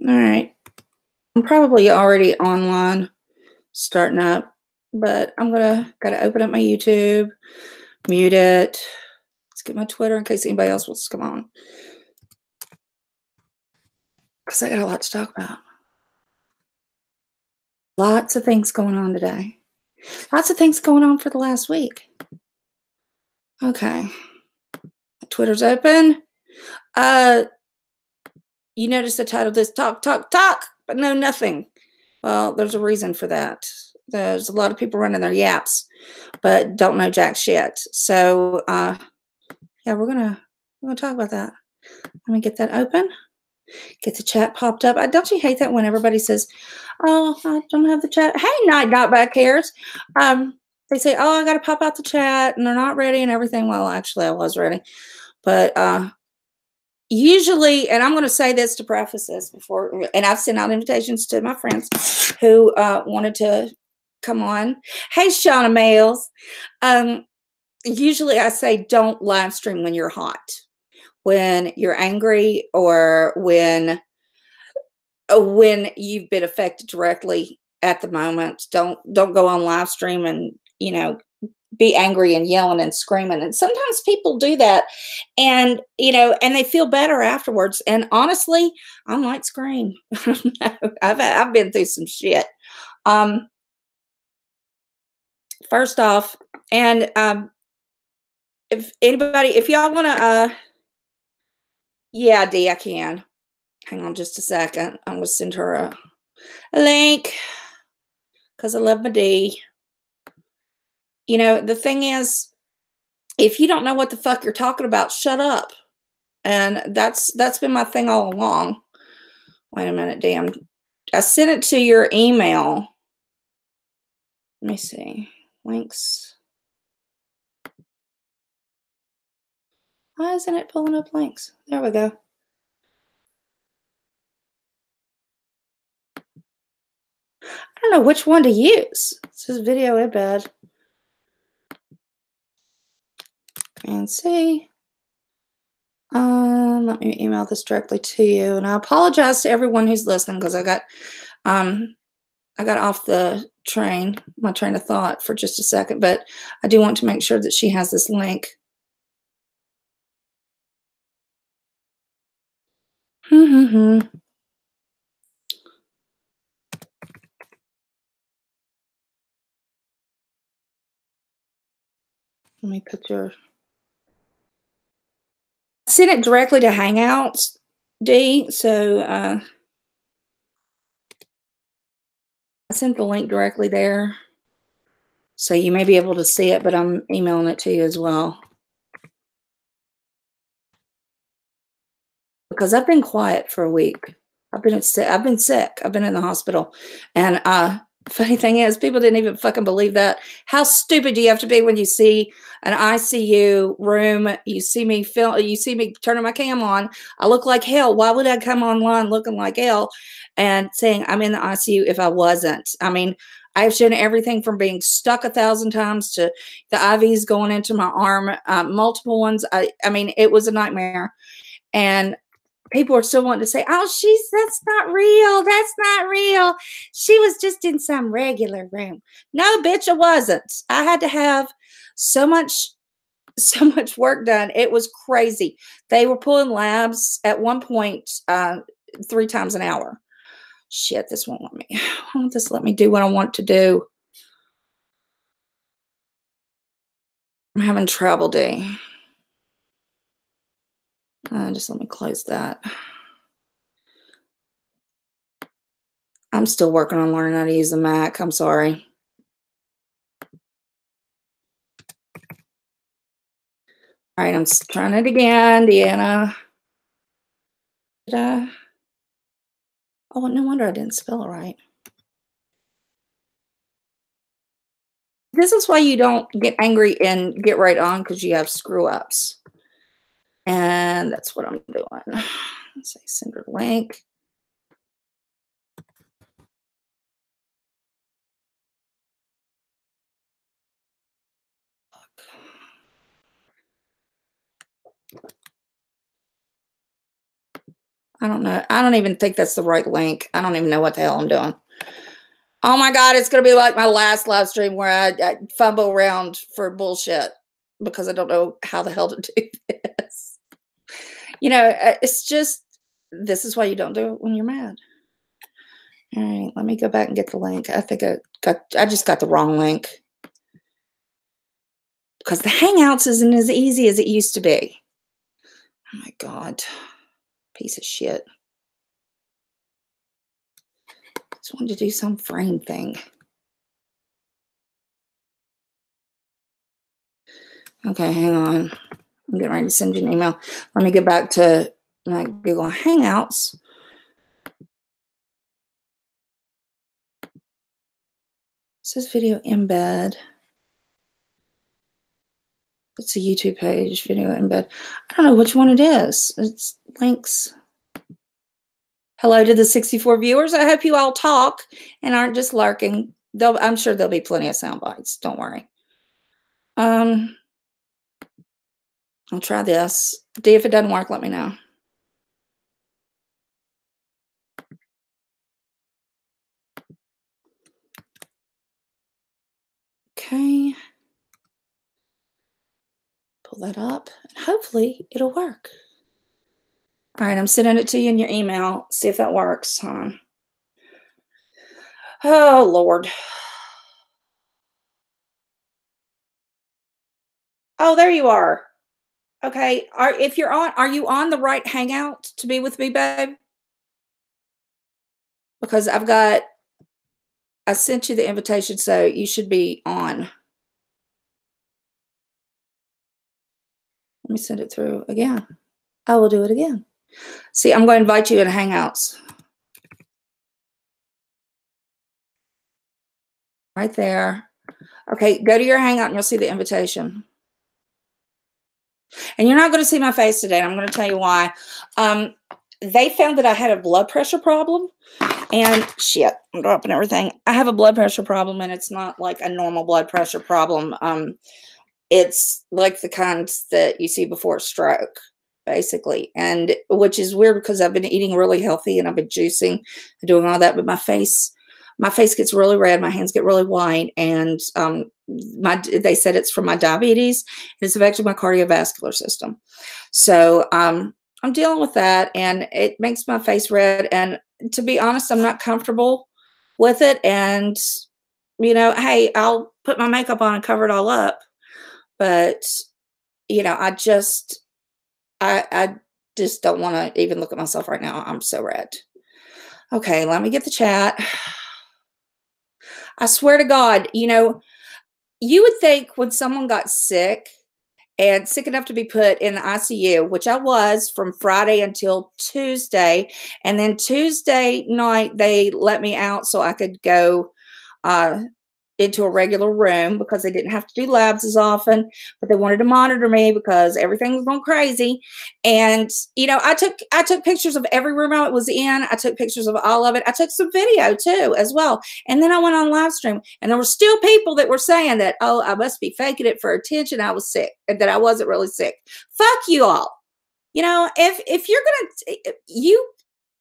All right. I'm probably already online starting up, but I'm gotta open up my YouTube, mute it. Let's get my Twitter in case anybody else wants to come on. Because I got a lot to talk about. Lots of things going on today. Lots of things going on for the last week. Okay. Twitter's open. You notice the title of this talk, but no nothing. Well, there's a reason for that. There's a lot of people running their yaps, but don't know jack shit. So yeah, we're gonna talk about that. Let me get that open. Get the chat popped up. Don't you hate that when everybody says, "Oh, I don't have the chat." Hey, not back cares. They say, "Oh, I got to pop out the chat," and they're not ready and everything. Well, actually, I was ready, but usually, and I'm going to say this to preface this before, and I've sent out invitations to my friends who wanted to come on. Hey, Shauna Males. Usually, I say don't live stream when you're hot, when you're angry, or when you've been affected directly at the moment. Don't go on live stream and be angry and yelling and screaming. And sometimes people do that, and and they feel better afterwards. And honestly, I might scream. I've been through some shit. First off, and if y'all want to, yeah, D, I can. Hang on just a second. I'm gonna send her a link because I love my D. The thing is, if you don't know what the fuck you're talking about, shut up. And that's been my thing all along. Wait a minute, damn. I sent it to your email. Let me see. Links. Why isn't it pulling up links? There we go. I don't know which one to use. It says video embed. And see. Let me email this directly to you. And I apologize to everyone who's listening because I got off the train, my train of thought for just a second, but I do want to make sure that she has this link. Let me put your... Send it directly to Hangouts, D. So I sent the link directly there. So you may be able to see it, but I'm emailing it to you as well. Because I've been quiet for a week. I've been sick. I've been in the hospital. And funny thing is, people didn't even fucking believe that. How stupid do you have to be when you see an ICU room? You see me turning my cam on. I look like hell. Why would I come online looking like hell and saying I'm in the ICU if I wasn't? I mean, I've shown everything from being stuck 1,000 times to the IVs going into my arm, multiple ones. I mean, it was a nightmare. And people are still wanting to say, "Oh, that's not real. That's not real. She was just in some regular room." No, bitch, it wasn't. I had to have so much work done. It was crazy. They were pulling labs at one point 3 times an hour. Shit, this won't let me. Why won't this let me do what I want to do? I'm having trouble, D. Just let me close that. I'm still working on learning how to use the Mac. I'm sorry. All right, I'm trying it again, Deanna. Oh, no wonder I didn't spell it right. This is why you don't get angry and get right on, because you have screw ups. And that's what I'm doing. Let's say send her link. I don't know. I don't even think that's the right link. I don't even know what the hell I'm doing. Oh my God, it's going to be like my last live stream where I fumble around for bullshit because I don't know how the hell to do this. You know, it's just, this is why you don't do it when you're mad. All right, let me go back and get the link. I think I just got the wrong link. Because the Hangouts isn't as easy as it used to be. Oh my God. Piece of shit. Just wanted to do some frame thing. Okay, hang on. I'm getting ready to send you an email. Let me get back to my Google Hangouts. It says video embed. It's a YouTube page, video embed. I don't know which one it is. It's links. Hello to the 64 viewers. I hope you all talk and aren't just lurking. I'm sure there'll be plenty of sound bites. Don't worry. I'll try this. Dee, if it doesn't work, let me know. Okay. Pull that up and hopefully it'll work. All right, I'm sending it to you in your email. See if that works, huh? Oh, Lord. Oh, there you are. Okay. Are you on the right Hangout to be with me, babe? Because I sent you the invitation, so you should be on. Let me send it through again. I will do it again. See, I'm going to invite you in Hangouts. Right there. Okay, go to your Hangout and you'll see the invitation. And you're not going to see my face today. And I'm going to tell you why. They found that I had a blood pressure problem. And shit, I'm dropping everything. I have a blood pressure problem, and it's not like a normal blood pressure problem. It's like the kinds that you see before a stroke, basically. And which is weird because I've been eating really healthy and I've been juicing and doing all that, but my face gets really red, my hands get really white, and they said it's from my diabetes, and it's affecting my cardiovascular system. So I'm dealing with that, and it makes my face red. And to be honest, I'm not comfortable with it. And, you know, hey, I'll put my makeup on and cover it all up. But, you know, I just don't want to even look at myself right now. I'm so red. Okay, let me get the chat. I swear to God, you know, you would think when someone got sick and sick enough to be put in the ICU, which I was from Friday until Tuesday. And then Tuesday night, they let me out so I could go into a regular room because they didn't have to do labs as often, but they wanted to monitor me because everything was going crazy. And, you know, I took pictures of every room I was in. I took pictures of all of it. I took some video too, as well. And then I went on live stream, and there were still people that were saying that, oh, I must be faking it for attention. I was sick, and that I wasn't really sick. Fuck you all. You know, if you're going to,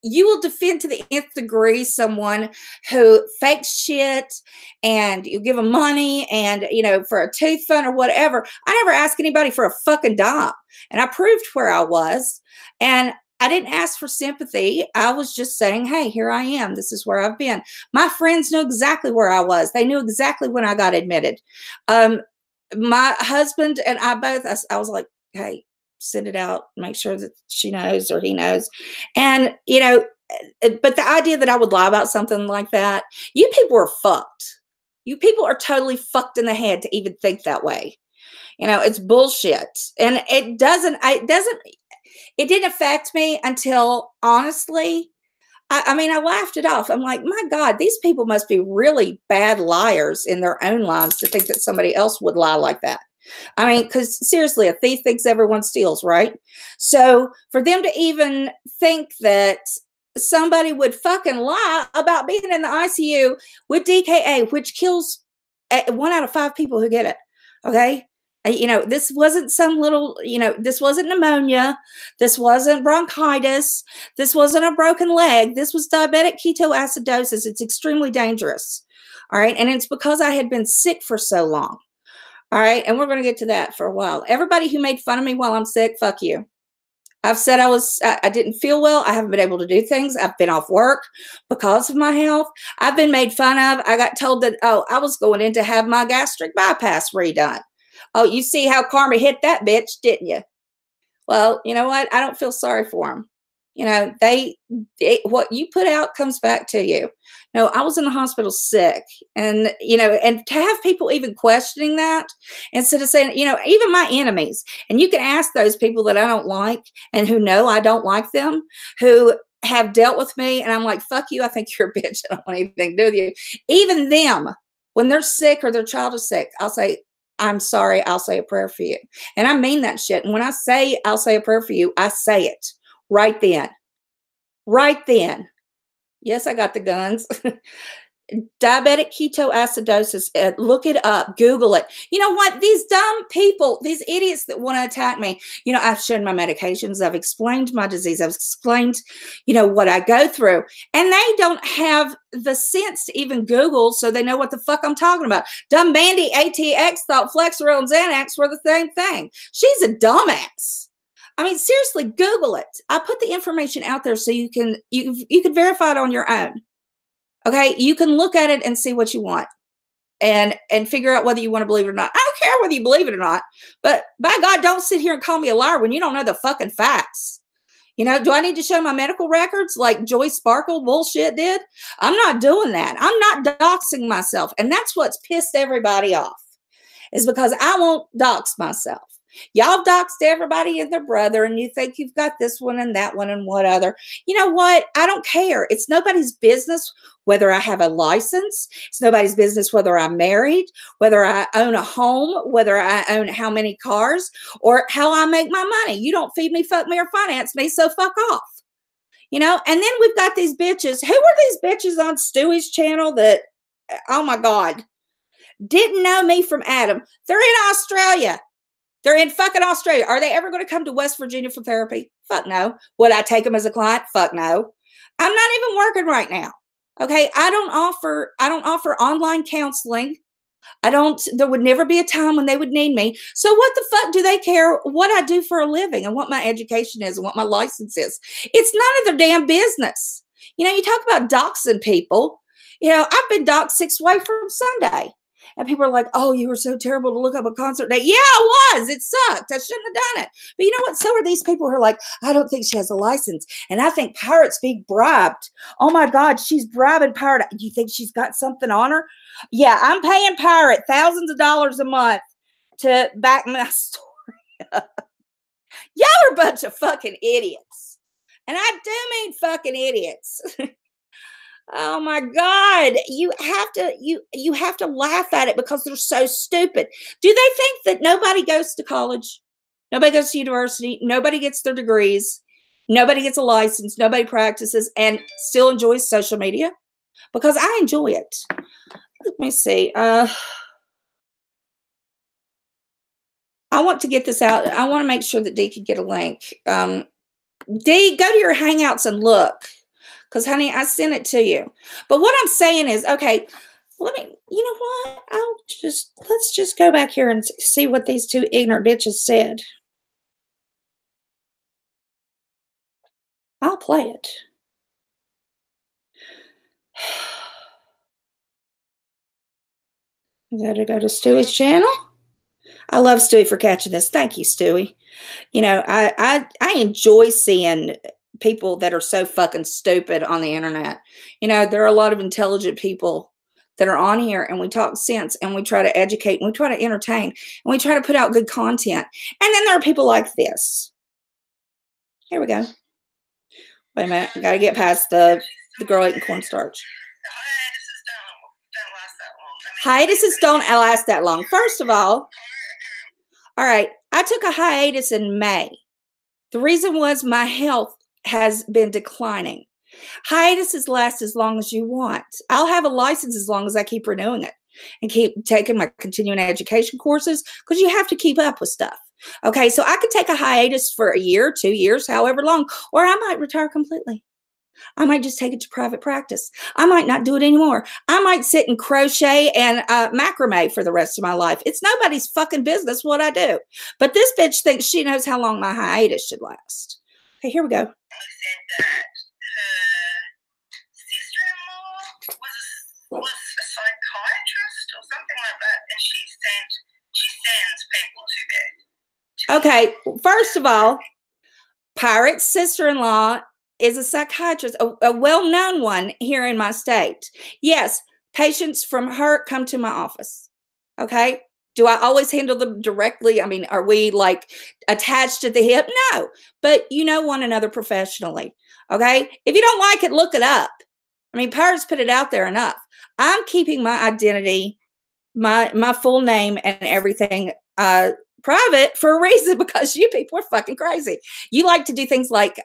you will defend to the nth degree someone who fakes shit, and you give them money and, you know, for a tooth fund or whatever. I never asked anybody for a fucking dime, and I proved where I was, and I didn't ask for sympathy. I was just saying, hey, here I am. This is where I've been. My friends knew exactly where I was. They knew exactly when I got admitted. My husband and I both, I was like, hey, send it out, make sure that she knows or he knows. And, you know, but the idea that I would lie about something like that, you people are fucked. You people are totally fucked in the head to even think that way. You know, it's bullshit. And it didn't affect me until, honestly, I mean, I laughed it off. I'm like, my God, these people must be really bad liars in their own lives to think that somebody else would lie like that. I mean, because seriously, a thief thinks everyone steals, right? So for them to even think that somebody would fucking lie about being in the ICU with DKA, which kills 1 out of 5 people who get it, okay? You know, this wasn't some little, you know, this wasn't pneumonia. This wasn't bronchitis. This wasn't a broken leg. This was diabetic ketoacidosis. It's extremely dangerous. All right. And it's because I had been sick for so long. All right. And we're going to get to that for a while. Everybody who made fun of me while I'm sick, fuck you. I've said I didn't feel well. I haven't been able to do things. I've been off work because of my health. I've been made fun of. I got told that, oh, I was going in to have my gastric bypass redone. Oh, you see how karma hit that bitch, didn't you? Well, you know what? I don't feel sorry for them. You know, what you put out comes back to you. No, I was in the hospital sick, and, you know, and to have people even questioning that instead of saying, you know, even my enemies, and you can ask those people that I don't like and who know I don't like them, who have dealt with me, and I'm like, fuck you, I think you're a bitch, I don't want anything to do with you. Even them, when they're sick or their child is sick, I'll say, I'm sorry, I'll say a prayer for you. And I mean that shit. And when I say I'll say a prayer for you, I say it right then. Right then. Yes, I got the guns. Diabetic ketoacidosis. Look it up. Google it. You know what? These dumb people, these idiots that want to attack me, you know, I've shown my medications. I've explained my disease. I've explained, you know, what I go through. And they don't have the sense to even Google so they know what the fuck I'm talking about. Dumb Mandy ATX thought Flexeril and Xanax were the same thing. She's a dumbass. I mean, seriously, Google it. I put the information out there so you can verify it on your own. Okay, you can look at it and see what you want and figure out whether you want to believe it or not. I don't care whether you believe it or not, but by God, don't sit here and call me a liar when you don't know the fucking facts. You know, do I need to show my medical records like Joyce Sparkle bullshit did? I'm not doing that. I'm not doxing myself. And that's what's pissed everybody off, is because I won't dox myself. Y'all doxed everybody and their brother, and you think you've got this one and that one and what other. You know what? I don't care. It's nobody's business whether I have a license. It's nobody's business whether I'm married, whether I own a home, whether I own how many cars, or how I make my money. You don't feed me, fuck me, or finance me, so fuck off. You know, and then we've got these bitches. Who are these bitches on Stewie's channel that, oh my God, didn't know me from Adam? They're in Australia. They're in fucking Australia. Are they ever going to come to West Virginia for therapy? Fuck no. Would I take them as a client? Fuck no. I'm not even working right now. Okay. I don't offer online counseling. There would never be a time when they would need me. So what the fuck do they care what I do for a living and what my education is and what my license is? It's none of their damn business. You know, you talk about doxing people. You know, I've been doxed 6 ways from Sunday. And people are like, oh, you were so terrible to look up a concert date. Yeah, I was. It sucked. I shouldn't have done it. But you know what? So are these people who are like, I don't think she has a license. And I think Pirate's being bribed. Oh, my God, she's bribing Pirate. Do you think she's got something on her? Yeah, I'm paying Pirate thousands of dollars a month to back my story up. Y'all are a bunch of fucking idiots. And I do mean fucking idiots. Oh my God, you have to laugh at it because they're so stupid. Do they think that nobody goes to college? Nobody goes to university. Nobody gets their degrees. Nobody gets a license. Nobody practices and still enjoys social media? Because I enjoy it. Let me see. I want to get this out. I want to make sure that Dee can get a link. Dee, go to your Hangouts and look. Because, honey, I sent it to you. But what I'm saying is, okay, you know what? Let's just go back here and see what these two ignorant bitches said. I'll play it. I gotta go to Stewie's channel. I love Stewie for catching this. Thank you, Stewie. You know, I enjoy seeing people that are so fucking stupid on the internet. You know, there are a lot of intelligent people that are on here, and we talk sense, and we try to educate, and we try to entertain, and we try to put out good content. And then there are people like this. Here we go. Wait a minute. I got to get past the girl eating cornstarch. Hiatuses don't last that long. First of all right, I took a hiatus in May. The reason was my health has been declining. Hiatuses last as long as you want. I'll have a license as long as I keep renewing it. and keep taking my continuing education courses because you have to keep up with stuff. Okay, so I could take a hiatus for a year, 2 years, however long, or I might retire completely. I might just take it to private practice. I might not do it anymore. I might sit and crochet and macrame for the rest of my life. It's nobody's fucking business what I do. But this bitch thinks she knows how long my hiatus should last. Okay, here we go. Said that her sister-in-law was a psychiatrist or something like that, and she sends people to bed. Okay, first of all, Pirate's sister-in-law is a psychiatrist, a well-known one here in my state. Yes, patients from her come to my office. Okay, do I always handle them directly? I mean, are we like attached at the hip? No, but you know one another professionally. Okay, if you don't like it, look it up. I mean, Pirates put it out there enough. I'm keeping my identity, my full name and everything private for a reason, because you people are fucking crazy. You like to do things like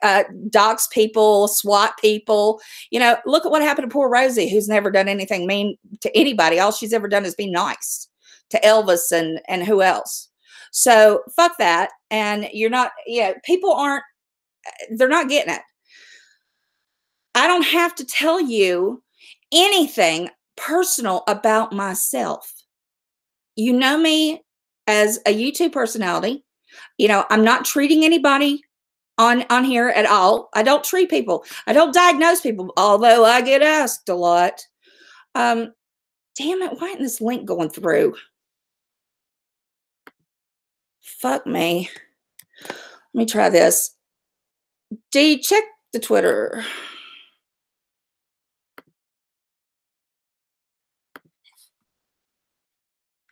dox people, SWAT people. You know, look at what happened to poor Rosie, who's never done anything mean to anybody. All she's ever done is be nice to Elvis and who else. So fuck that. And you're not, people aren't, they're not getting it. I don't have to tell you anything personal about myself. You know me as a YouTube personality. You know, I'm not treating anybody on here at all. I don't treat people. I don't diagnose people, although I get asked a lot. Damn it, why isn't this link going through? Fuck me. Let me try this. D, check the Twitter.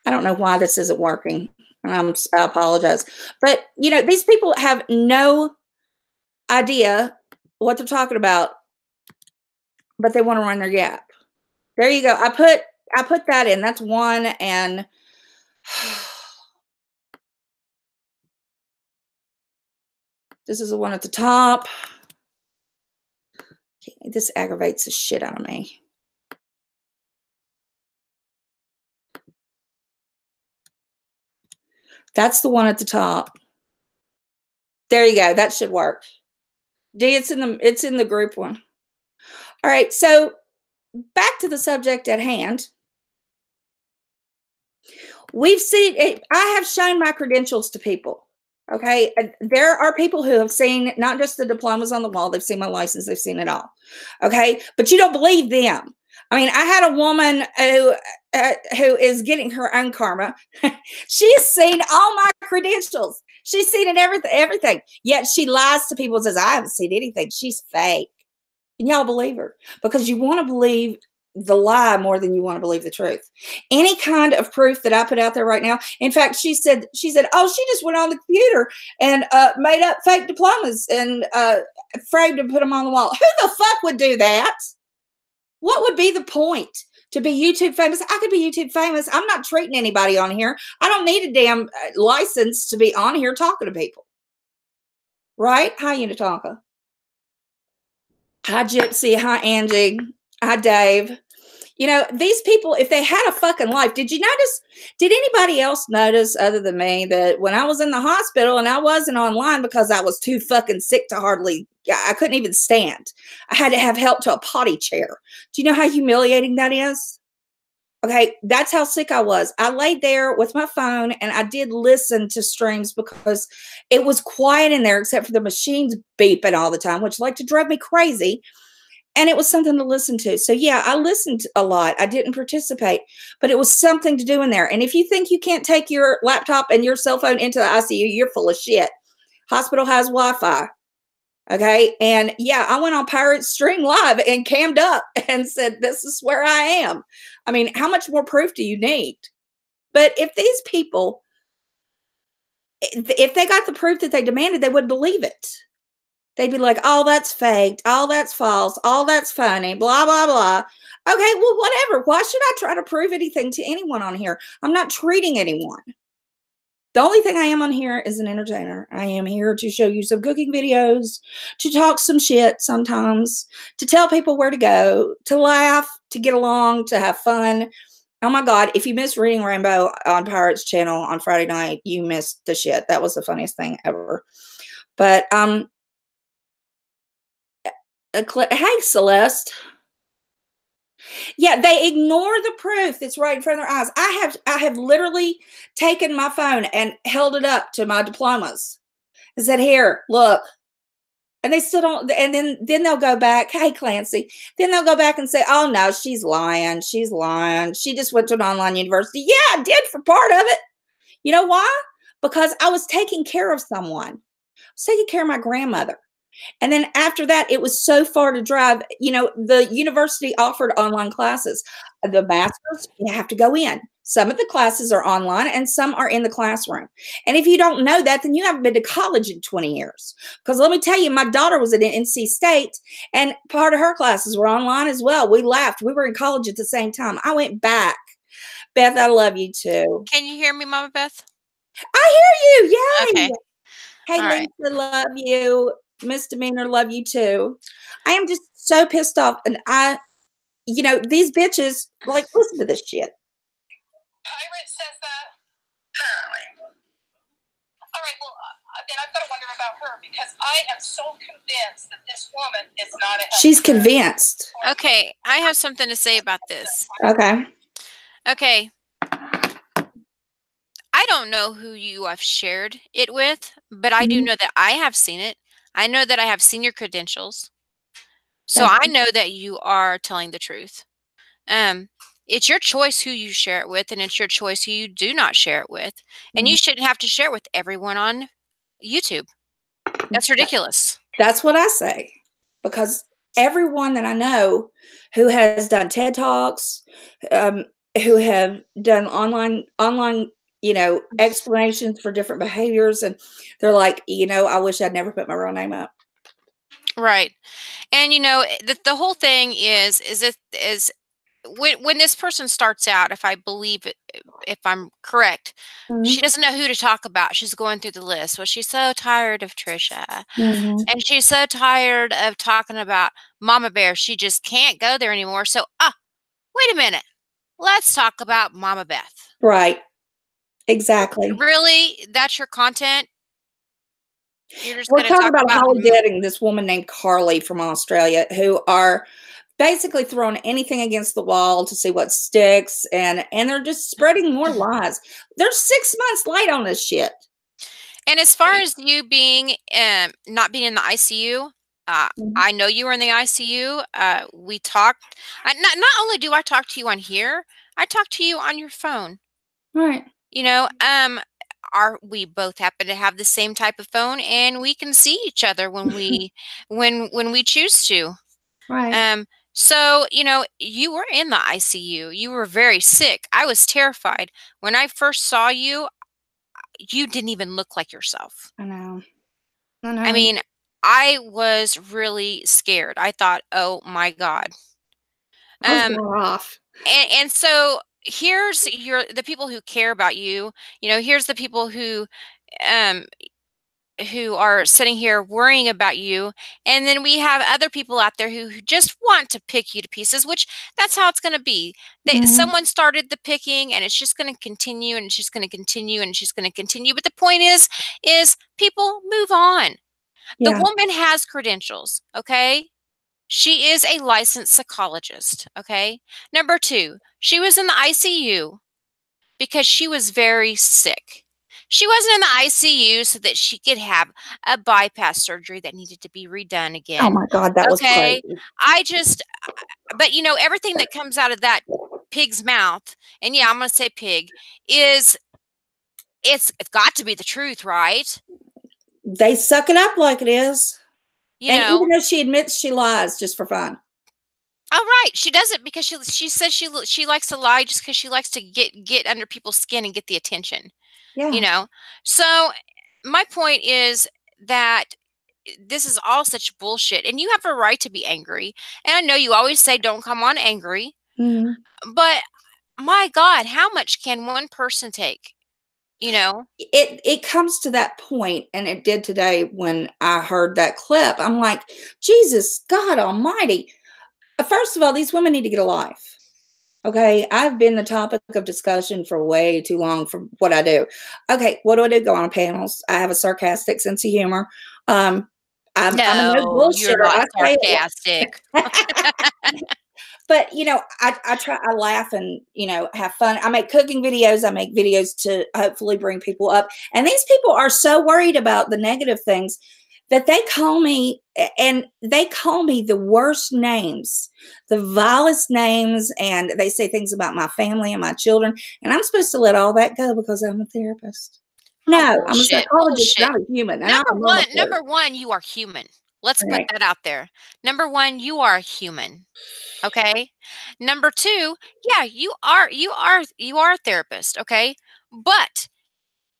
I don't know why this isn't working. I apologize. But, you know, these people have no idea what they're talking about, but they want to run their gap. There you go. I put that in. That's one. And this is the one at the top. This aggravates the shit out of me. That's the one at the top. There you go. That should work. D, it's in the group one. All right. So back to the subject at hand. We've seen it. I have shown my credentials to people. Okay. There are people who have seen not just the diplomas on the wall. They've seen my license. They've seen it all. Okay. But you don't believe them. I mean, I had a woman who is getting her own karma. She's seen all my credentials. She's seen it, everything. Yet she lies to people and says, I haven't seen anything. She's fake. And y'all believe her because you want to believe the lie more than you want to believe the truth. Any kind of proof that I put out there right now. In fact, she said, oh, she just went on the computer and made up fake diplomas and framed and put them on the wall. Who the fuck would do that? What would be the point to be YouTube famous? I could be YouTube famous. I'm not treating anybody on here. I don't need a damn license to be on here talking to people. Right? Hi, Unitonka. Hi, Gypsy. Hi, Angie. Hi, Dave. You know, these people, if they had a fucking life, did anybody else notice other than me that when I was in the hospital and I wasn't online because I was too fucking sick to I couldn't even stand. I had to have help to a potty chair. Do you know how humiliating that is? Okay, that's how sick I was. I laid there with my phone and I did listen to streams because it was quiet in there except for the machines beeping all the time, which like to drive me crazy. And it was something to listen to. So yeah, I listened a lot. I didn't participate, but it was something to do in there. And if you think you can't take your laptop and your cell phone into the ICU, you're full of shit. Hospital has Wi-Fi. Okay. And yeah, I went on Pirate Stream Live and cammed up and said, this is where I am. I mean, how much more proof do you need? But if these people, if they got the proof that they demanded, they would believe it. They'd be like, oh, that's faked. Oh, that's false. Oh, that's funny. Blah, blah, blah. Okay, well, whatever. Why should I try to prove anything to anyone on here? I'm not treating anyone. The only thing I am on here is an entertainer. I am here to show you some cooking videos, to talk some shit sometimes, to tell people where to go, to laugh, to get along, to have fun. Oh my God. If you missed Reading Rainbow on Pirates Channel on Friday night, you missed the shit. That was the funniest thing ever. But, hey, Celeste. Yeah, they ignore the proof that's right in front of their eyes. I have literally taken my phone and held it up to my diplomas and said, here, look. And they still don't, and then they'll go back, hey, Clancy. Then they'll go back and say, oh, no, she's lying. She's lying. She just went to an online university. Yeah, I did for part of it. You know why? Because I was taking care of someone. I was taking care of my grandmother. And then after that, it was so far to drive. You know, the university offered online classes. The masters, you have to go in. Some of the classes are online and some are in the classroom. And if you don't know that, then you haven't been to college in 20 years. Because let me tell you, my daughter was at NC State and part of her classes were online as well. We laughed. We were in college at the same time. I went back. Beth, I love you too. Can you hear me, Mama Beth? I hear you. Yay. Okay. Hey, All Lisa, right. love you. Misdemeanor, love you too. I am just so pissed off. And you know, these bitches, like, listen to this shit. Pirate says that. Apparently. All right, well, then I've got to wonder about her because I am so convinced that this woman is not a. She's convinced. Okay, I have something to say about this. Okay. Okay. I don't know who you have shared it with, but I do know that I have seen it. I know that I have seen your credentials. So I know that you are telling the truth. It's your choice who you share it with, and it's your choice who you do not share it with. And you shouldn't have to share it with everyone on YouTube. That's ridiculous. That's what I say. Because everyone that I know who has done TED Talks, who have done online, you know, explanations for different behaviors, and they're like, you know, I wish I'd never put my real name up. Right. And you know, the whole thing is when this person starts out, if I believe it, if I'm correct, she doesn't know who to talk about. She's going through the list. Well, she's so tired of Trisha. And she's so tired of talking about Mama Bear. She just can't go there anymore. So, wait a minute. Let's talk about Mama Beth. Right. Exactly. Really? That's your content? You're just We're going to talking talk about Holly Dead and this woman named Carly from Australia who are basically throwing anything against the wall to see what sticks, and they're just spreading more lies. They're 6 months late on this shit. And as far as you being not being in the ICU, I know you were in the ICU. We talked. Not only do I talk to you on here, I talk to you on your phone. Right. You know, we both happen to have the same type of phone, and we can see each other when we when we choose to. Right. So, you know, you were in the ICU. You were very sick. I was terrified. When I first saw you, you didn't even look like yourself. I know. I know. I mean, I was really scared. I thought, oh my God. I was off. And so here's the people who care about you. You know, here's the people who are sitting here worrying about you, and then we have other people out there who just want to pick you to pieces, which that's how it's going to be. Someone started the picking, and it's just going to continue, and it's just going to continue, and it's just going to continue. But the point is people move on. The woman has credentials, okay? She is a licensed psychologist, okay? Number 2, she was in the ICU because she was very sick. She wasn't in the ICU so that she could have a bypass surgery that needed to be redone again. Oh my God, that was crazy. But you know, everything that comes out of that pig's mouth, and yeah, I'm going to say pig, it's got to be the truth, right? They suck it up like it is. You know, even though she admits she lies just for fun. Oh, right. She does it because she says she likes to lie just because she likes to get under people's skin and get the attention. Yeah. You know? So my point is that this is all such bullshit, and you have a right to be angry. And I know you always say don't come on angry, but my God, how much can one person take? You know? It comes to that point, and it did today when I heard that clip. I'm like, Jesus, God almighty. First of all, these women need to get a life. Okay, I've been the topic of discussion for way too long for what I do. Okay, what do I do? Go on panels. I have a sarcastic sense of humor. I'm a no No, you're bullshitter. not I say sarcastic. it. But you know, I laugh and have fun. I make cooking videos. I make videos to hopefully bring people up. And these people are so worried about the negative things that they call me, and they call me the worst names, the vilest names, and they say things about my family and my children. And I'm supposed to let all that go because I'm a therapist. Oh, No, I'm a bullshit, psychologist. bullshit. Not a human, and I'm a mama first. Number one, you are human. Let's put Right? that out there. Number one, you are a human. Okay. Number two, yeah, you are a therapist. Okay. But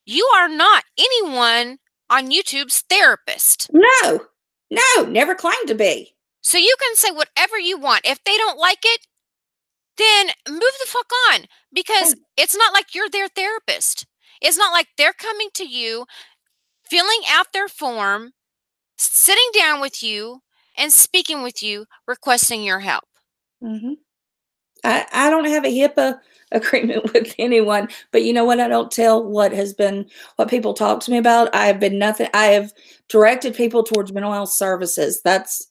you are not anyone on YouTube's therapist. No, no, never claimed to be. So you can say whatever you want. If they don't like it, then move the fuck on, because it's not like you're their therapist. It's not like they're coming to you, filling out their form, sitting down with you, and speaking with you, requesting your help. Mm-hmm. I don't have a HIPAA agreement with anyone, but you know what? I don't tell what people talk to me about. I have directed people towards mental health services. That's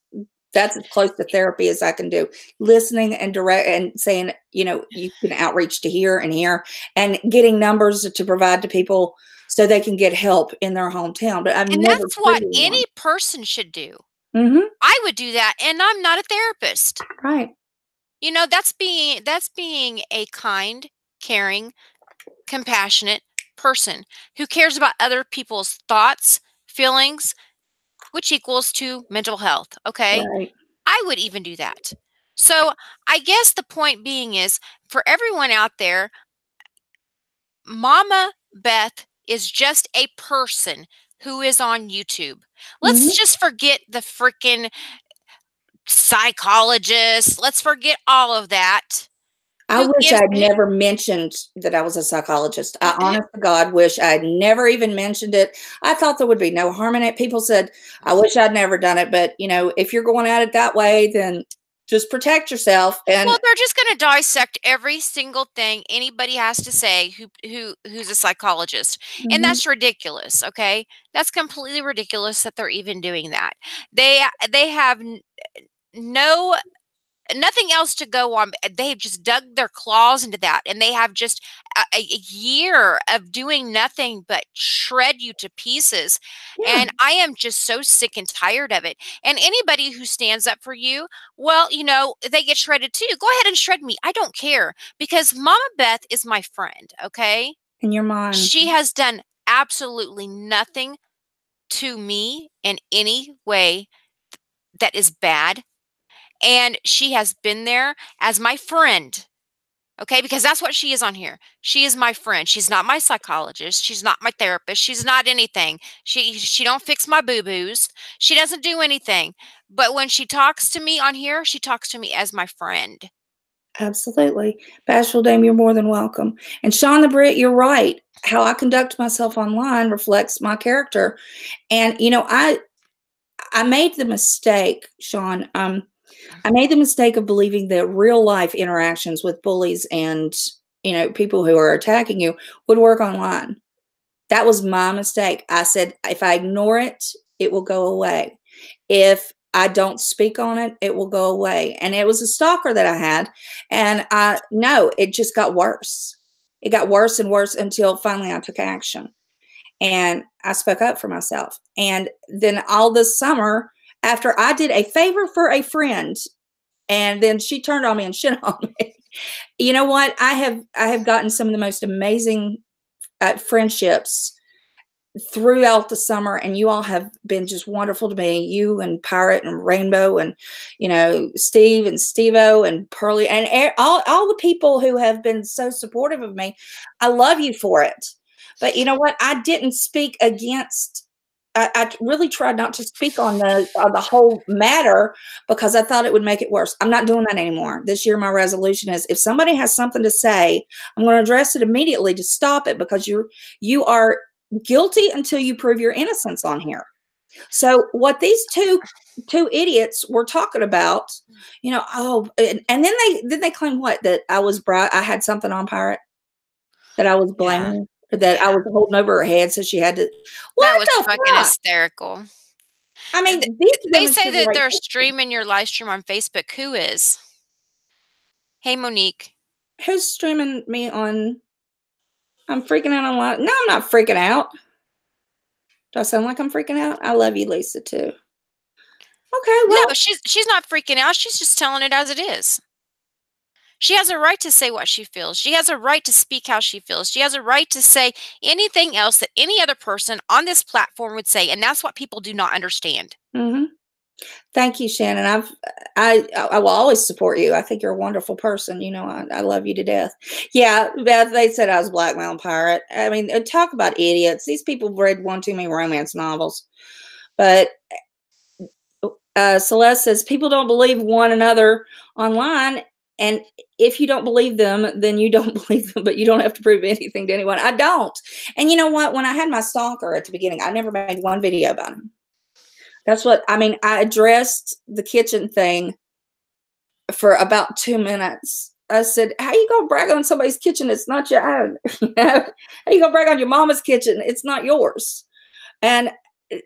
as close to therapy as I can do. Listening and direct and saying, you can outreach to here and here, and getting numbers to provide to people so they can get help in their hometown. But I've And never that's what treated any anyone. person should do. Mm-hmm. I would do that, and I'm not a therapist. Right. That's being a kind, caring, compassionate person who cares about other people's thoughts, feelings, which equals to mental health. Okay. Right. I would even do that. So I guess the point being is, for everyone out there, Mama Beth is just a person who is on YouTube. Mm-hmm. Let's just forget the freaking psychologist. Let's forget all of that. I Who wish gives I'd who, never mentioned that I was a psychologist. I who, honest to God wish I'd never even mentioned it. I thought there would be no harm in it. People said, I wish I'd never done it. But, if you're going at it that way, then just protect yourself. And well, they're just going to dissect every single thing anybody has to say who's a psychologist. And Mhm. that's ridiculous, okay? That's completely ridiculous that they're even doing that. They have nothing else to go on. They've just dug their claws into that, and they have just a year of doing nothing but shred you to pieces. Yeah. And I am just so sick and tired of it. And anybody who stands up for you, well, they get shredded too. Go ahead and shred me. I don't care, because Mama Beth is my friend, okay? In your mind. She has done absolutely nothing to me in any way that is bad. And she has been there as my friend. Okay, because that's what she is on here. She is my friend. She's not my psychologist. She's not my therapist. She's not anything. She don't fix my boo-boos. She doesn't do anything. But when she talks to me on here, she talks to me as my friend. Absolutely. Bashful Dame, you're more than welcome. And Sean the Brit, you're right. How I conduct myself online reflects my character. And, I made the mistake, Sean. I made the mistake of believing that real life interactions with bullies and, people who are attacking you would work online. That was my mistake. I said, if I ignore it, it will go away. If I don't speak on it, it will go away. And it was a stalker that I had. And no, it just got worse. It got worse and worse until finally I took action. And I spoke up for myself. And then all this summer, after I did a favor for a friend, and then she turned on me and shit on me. You know what? I have gotten some of the most amazing friendships throughout the summer, and you all have been just wonderful to me. You and Pirate and Rainbow and Steve and Steve-O and Pearly and all the people who have been so supportive of me. I love you for it. But you know what? I didn't speak against. I really tried not to speak on the whole matter because I thought it would make it worse. I'm not doing that anymore. This year, my resolution is if somebody has something to say, I'm going to address it immediately to stop it, because you are guilty until you prove your innocence on here. So what these two idiots were talking about, you know, oh, and then they claim what, that I had something on Pirate, that I was blaming, or that I was holding over her head, so she had to. That What was the fucking fuck? hysterical. I mean, these They women say should that write they're history. streaming your live stream on Facebook. Who is? Hey, Monique. Who's streaming me on? I'm freaking out online. No, I'm not freaking out. Do I sound like I'm freaking out? I love you, Lisa, too. Okay, well. No, she's not freaking out. She's just telling it as it is. She has a right to say what she feels. She has a right to speak how she feels. She has a right to say anything else that any other person on this platform would say, and that's what people do not understand. Mm-hmm. Thank you, Shannon. I will always support you. I think you're a wonderful person. You know, I love you to death. Yeah, Beth, they said I was blackmail pirate. I mean, talk about idiots. These people have read one too many romance novels. But Celeste says people don't believe one another online, and if you don't believe them, then you don't believe them, but you don't have to prove anything to anyone. I don't. And you know what? When I had my stalker at the beginning, I never made one video about him. That's what I mean. I addressed the kitchen thing for about 2 minutes. I said, how you gonna brag on somebody's kitchen? It's not your own. You know? How you gonna brag on your mama's kitchen? It's not yours. And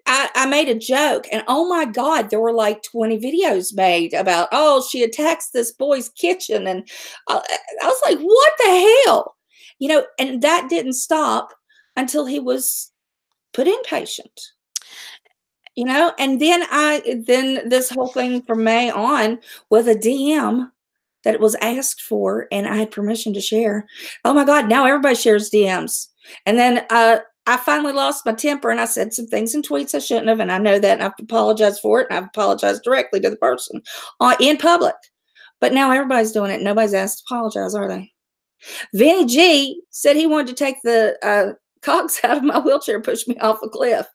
I made a joke, and oh my God, there were like 20 videos made about, oh, she attacks this boy's kitchen. And I was like, what the hell? You know, and that didn't stop until he was put inpatient. You know, and then this whole thing from May on with a DM that it was asked for, and I had permission to share. Oh my God, now everybody shares DMs. And then I finally lost my temper, and I said some things in tweets I shouldn't have, and I know that, and I've apologized for it, and I've apologized directly to the person in public. But now everybody's doing it. Nobody's asked to apologize, are they? Vinny G said he wanted to take the cogs out of my wheelchair and push me off a cliff.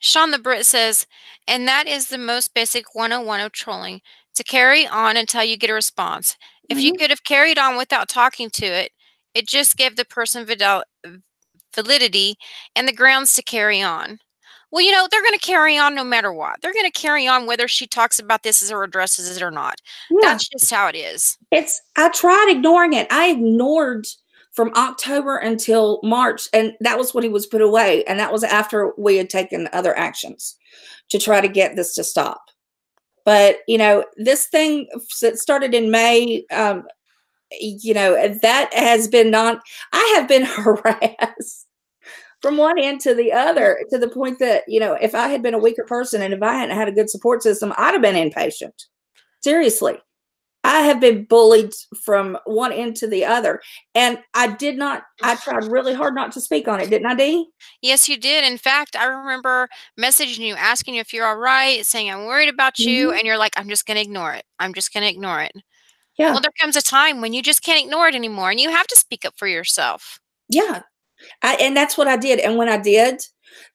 Sean the Brit says, and that is the most basic 101 of trolling, to carry on until you get a response. If you could have carried on without talking to it, it just gave the person validity and the grounds to carry on. Well, you know, they're going to carry on no matter what. They're going to carry on whether she talks about this or addresses it or not. Yeah. That's just how it is. I tried ignoring it. I ignored from October until March, and that was when he was put away, and that was after we had taken other actions to try to get this to stop. But, you know, this thing started in May, you know, that has been I have been harassed from one end to the other, to the point that, you know, if I had been a weaker person and if I hadn't had a good support system, I'd have been inpatient. Seriously. I have been bullied from one end to the other. And I tried really hard not to speak on it, didn't I, Dee? Yes, you did. In fact, I remember messaging you, asking you if you're all right, saying I'm worried about you, and you're like, I'm just going to ignore it. I'm just going to ignore it. Yeah. Well, there comes a time when you just can't ignore it anymore, and you have to speak up for yourself. Yeah. And that's what I did. And when I did,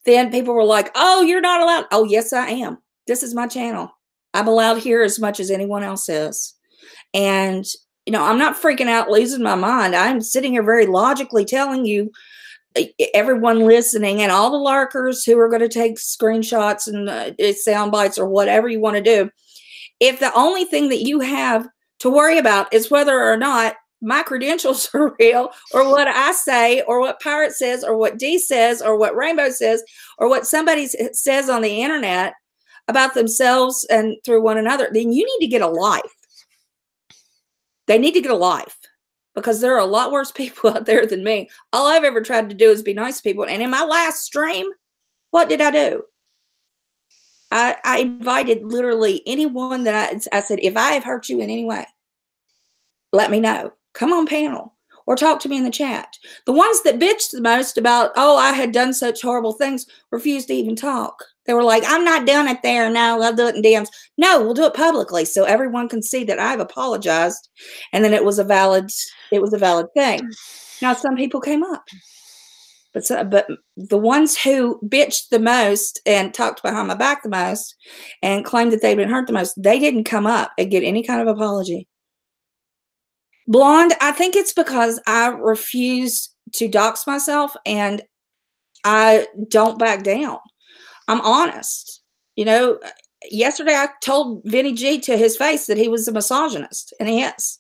then people were like, oh, you're not allowed. Oh, yes, I am. This is my channel. I'm allowed here as much as anyone else is. And, you know, I'm not freaking out, losing my mind. I'm sitting here very logically telling you, everyone listening, and all the larkers who are going to take screenshots and sound bites or whatever you want to do, if the only thing that you have to worry about is whether or not my credentials are real, or what I say, or what Pirate says, or what Dee says, or what Rainbow says, or what somebody says on the internet about themselves and through one another, then you need to get a life. They need to get a life, because there are a lot worse people out there than me. All I've ever tried to do is be nice to people. And in my last stream, what did I do? I invited literally anyone that I said, if I have hurt you in any way, let me know. Come on panel or talk to me in the chat. The ones that bitched the most about, oh, I had done such horrible things, refused to even talk. They were like, I'm not doing it there. No, I'll do it in DMs. No, we'll do it publicly so everyone can see that I've apologized, and then it was a valid thing. Now some people came up, but the ones who bitched the most and talked behind my back the most and claimed that they'd been hurt the most, they didn't come up and get any kind of apology. Blonde, I think it's because I refuse to dox myself, and I don't back down. I'm honest. You know, yesterday I told Vinny G to his face that he was a misogynist, and he is.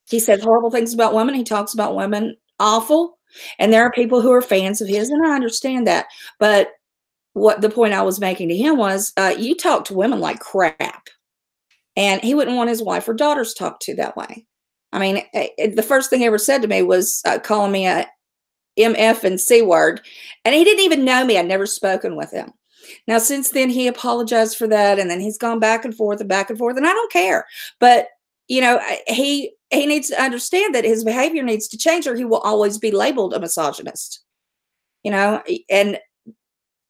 He says horrible things about women. He talks about women awful. And there are people who are fans of his, and I understand that. But what the point I was making to him was, you talk to women like crap. And he wouldn't want his wife or daughters talked to that way. I mean, the first thing he ever said to me was calling me a MF and C word. And he didn't even know me. I'd never spoken with him. Now, since then, he apologized for that. And then he's gone back and forth and back and forth. And I don't care. But, you know, he needs to understand that his behavior needs to change, or he will always be labeled a misogynist. You know, and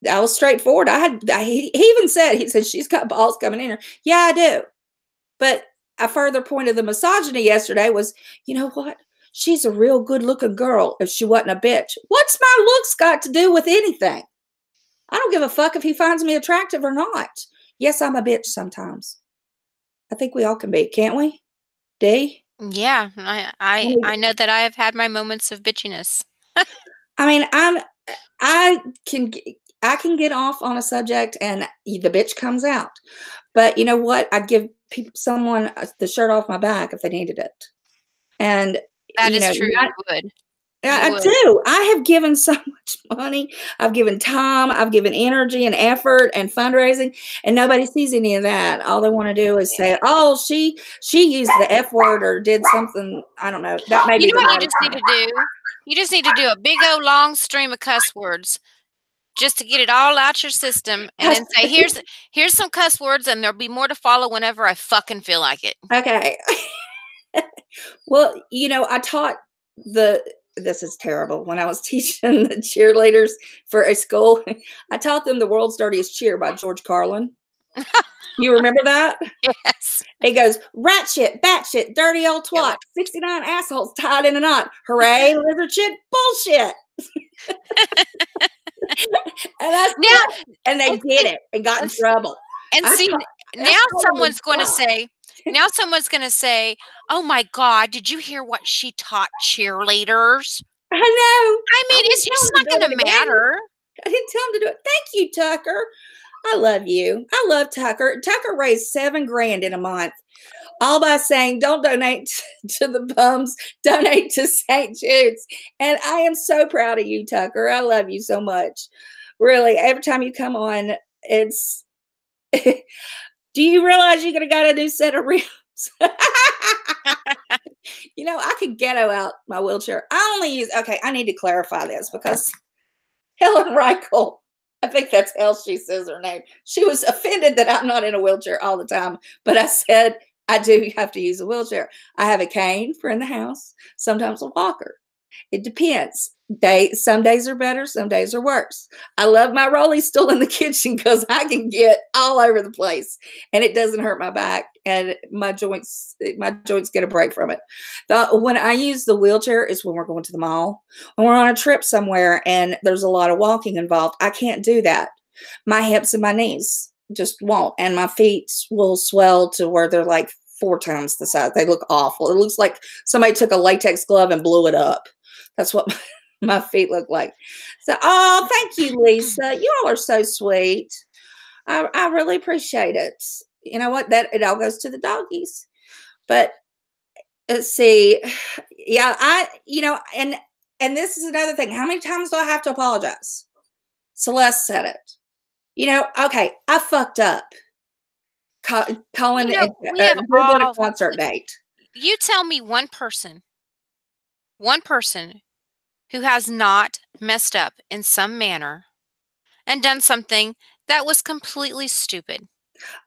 I was straightforward. He even said, he said, she's got balls coming in her. Yeah, I do. But a further point of the misogyny yesterday was, you know what? She's a real good looking girl if she wasn't a bitch. What's my looks got to do with anything? I don't give a fuck if he finds me attractive or not. Yes, I'm a bitch sometimes. I think we all can be, can't we? D? Yeah, I know that I have had my moments of bitchiness. I mean, I can get off on a subject and the bitch comes out. But you know what? I'd give someone the shirt off my back if they needed it. And That you is know, true. You would. I do. I have given so much money. I've given time. I've given energy and effort and fundraising, and nobody sees any of that. All they want to do is say, "Oh, she used the F word or did something." I don't know. That may be. You know what you just need to do? You just need to do a big old long stream of cuss words, just to get it all out your system, and then say, "Here's some cuss words, and there'll be more to follow whenever I fucking feel like it." Okay. Well, you know, I taught this is terrible. When I was teaching the cheerleaders for a school, I taught them The World's Dirtiest Cheer by George Carlin. You remember that? Yes. It goes, rat shit, bat shit, dirty old twat, 69 assholes tied in a knot. Hooray, lizard shit, bullshit. And they did it and got in trouble. And see, now someone's going to say, "Oh my God, did you hear what she taught cheerleaders?" I know. I mean, it's just not going to matter. I didn't tell him to do it. Thank you, Tucker. I love you. I love Tucker. Tucker raised $7,000 in a month, all by saying, "Don't donate to the bums, donate to St. Jude's." And I am so proud of you, Tucker. I love you so much. Really, every time you come on, it's, do you realize you're going to got a new set of ribs? You know, I could ghetto out my wheelchair. I need to clarify this because Helen Reichel, I think that's how she says her name. She was offended that I'm not in a wheelchair all the time, but I said I do have to use a wheelchair. I have a cane for in the house, sometimes a walker. It depends. Some days are better, some days are worse. I love my rolly stool in the kitchen because I can get all over the place and it doesn't hurt my back and my joints get a break from it. When I use the wheelchair is when we're going to the mall, when we're on a trip somewhere and there's a lot of walking involved. I can't do that. My hips and my knees just won't, and my feet will swell to where they're like 4 times the size. They look awful. It looks like somebody took a latex glove and blew it up. That's what my feet look like. So, oh, thank you, Lisa. You all are so sweet. I really appreciate it. You know what? That it all goes to the doggies. But let's see. Yeah, and this is another thing. How many times do I have to apologize? Celeste said it. You know, okay, I fucked up. Calling it a concert date. You tell me one person who has not messed up in some manner and done something that was completely stupid.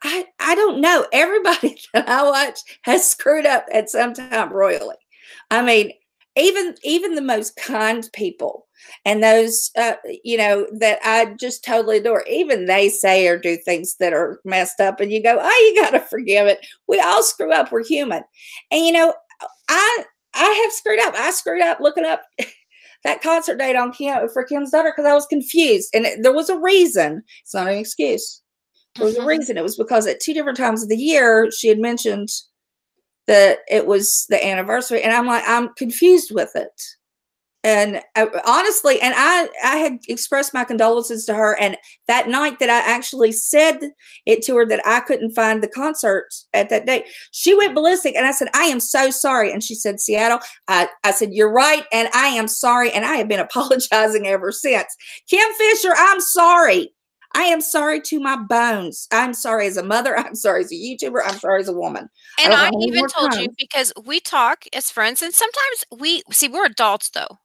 I don't know. Everybody that I watch has screwed up at some time royally. I mean, even the most kind people and those, that I just totally adore, even they say or do things that are messed up and you go, oh, you got to forgive it. We all screw up. We're human. And, you know, I have screwed up. I screwed up looking up that concert date on for Kim's daughter because I was confused. And there was a reason. It's not an excuse. There was a reason. It was because at 2 different times of the year, she had mentioned that it was the anniversary. And I'm like, I'm confused with it. And honestly, and I had expressed my condolences to her. And that night that I actually said it to her that I couldn't find the concert at that date, she went ballistic. And I said, I am so sorry. And she said, Seattle. I said, you're right. And I am sorry. And I have been apologizing ever since. Kim Fisher, I'm sorry. I am sorry to my bones. I'm sorry as a mother. I'm sorry as a YouTuber. I'm sorry as a woman. And I don't know even told you, because we talk as friends, and sometimes we're adults though.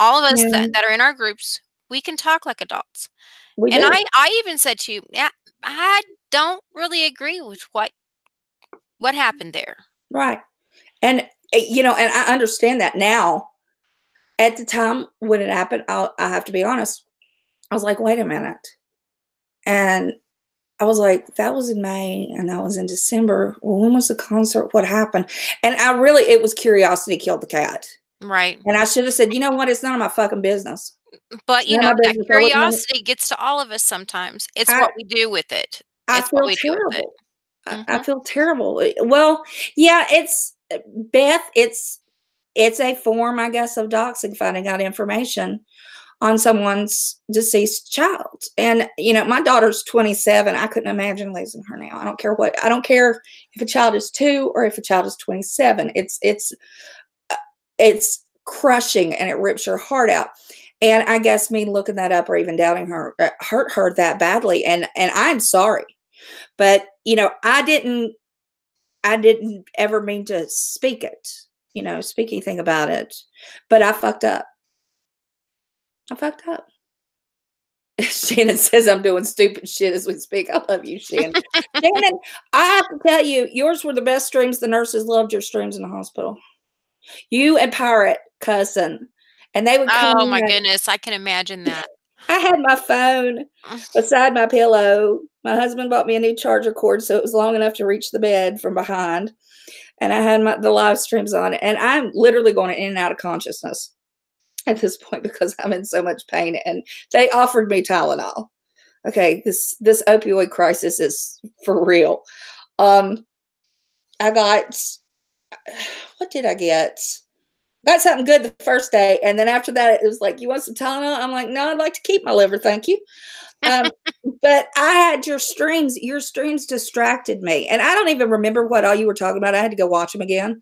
All of us Yeah, that are in our groups, we can talk like adults. we And do. I even said to you, yeah, I don't really agree with what happened there. Right. And, you know, and I understand that now. At the time when it happened, I have to be honest. I was like, wait a minute. And I was like, that was in May and that was in December. Well, when was the concert? What happened? And it was curiosity killed the cat. Right. And I should have said, you know what? It's none of my fucking business. But, you None know, of my that business. curiosity gets to all of us sometimes. It's what we do with it. I It's what feel we do with it. terrible. I feel terrible. Well, yeah, it's Beth, it's a form, I guess, of doxing, finding out information on someone's deceased child. And, you know, my daughter's 27. I couldn't imagine losing her now. I don't care if a child is 2 or if a child is 27. It's crushing and it rips your heart out. And I guess me looking that up or even doubting her hurt her that badly. And I'm sorry. But, you know, I didn't ever mean to speak anything about it. But I fucked up. Shannon says I'm doing stupid shit as we speak. I love you, Shannon. Shannon, I have to tell you, yours were the best streams. The nurses loved your streams in the hospital. You and Pirate cousin. And they would come Oh my in. goodness, I can imagine that. I had my phone beside my pillow. My husband bought me a new charger cord, so it was long enough to reach the bed from behind. And I had the live streams on it. And I'm literally going in and out of consciousness at this point because I'm in so much pain. And they offered me Tylenol. Okay, this opioid crisis is for real. I got, what did I get? Got something good the first day. And then after that, it was like, you want some Tylenol? I'm like, no, I'd like to keep my liver. Thank you. But I had your streams. Your streams distracted me. And I don't even remember what all you were talking about. I had to go watch them again.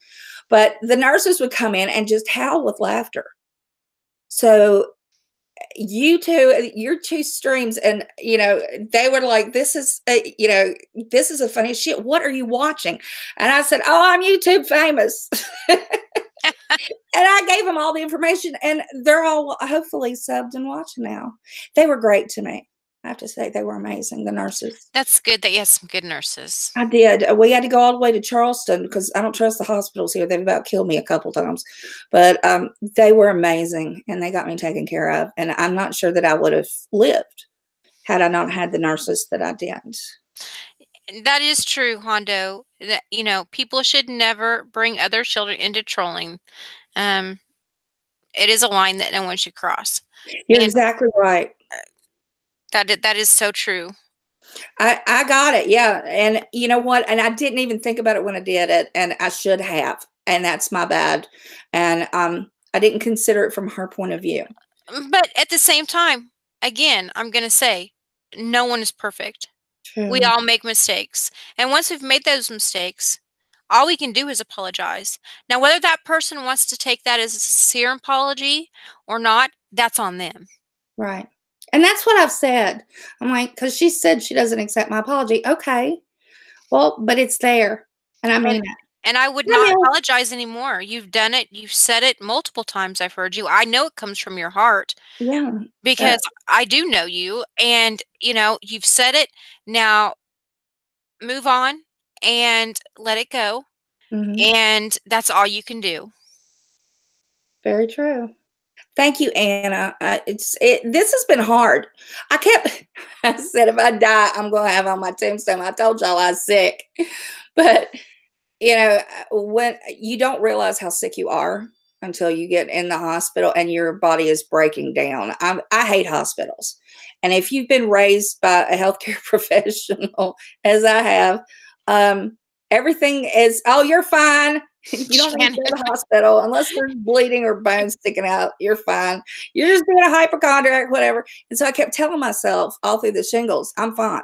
But the nurses would come in and just howl with laughter. So your 2 streams, and, you know, they were like, this is a funny shit. What are you watching? And I said, oh, I'm YouTube famous. And I gave them all the information, and they're all hopefully subbed and watching now. They were great to me. I have to say, they were amazing, the nurses. That's good that you have some good nurses. I did. We had to go all the way to Charleston because I don't trust the hospitals here. They've about killed me a couple times. But they were amazing, and they got me taken care of. And I'm not sure that I would have lived had I not had the nurses that I did. That is true, Hondo. That, you know, people should never bring other children into trolling. It is a line that no one should cross. You're And exactly right. that is so true. I got it. Yeah. And you know what? And I didn't even think about it when I did it, and I should have. And that's my bad. And I didn't consider it from her point of view. But at the same time, again, I'm going to say no one is perfect. True. We all make mistakes. And once we've made those mistakes, all we can do is apologize. Now, whether that person wants to take that as a sincere apology or not, that's on them. Right. And that's what I've said. I'm like, because she said she doesn't accept my apology. Okay. Well, but it's there. And I mean that. And I would not apologize anymore. You've done it. You've said it multiple times. I've heard you. I know it comes from your heart. Yeah. Because I do know you. And, you know, you've said it. Now, move on and let it go. Mm-hmm. And that's all you can do. Very true. Thank you, Anna. This has been hard. I said, if I die, I'm going to have on my tombstone. I told y'all I was sick. But, you know, when you don't realize how sick you are until you get in the hospital and your body is breaking down. I hate hospitals. And if you've been raised by a healthcare professional, as I have, everything is, oh, you're fine. You don't need to go to the hospital unless there's bleeding or bones sticking out. You're fine. You're just being a hypochondriac, whatever. And so I kept telling myself all through the shingles, I'm fine.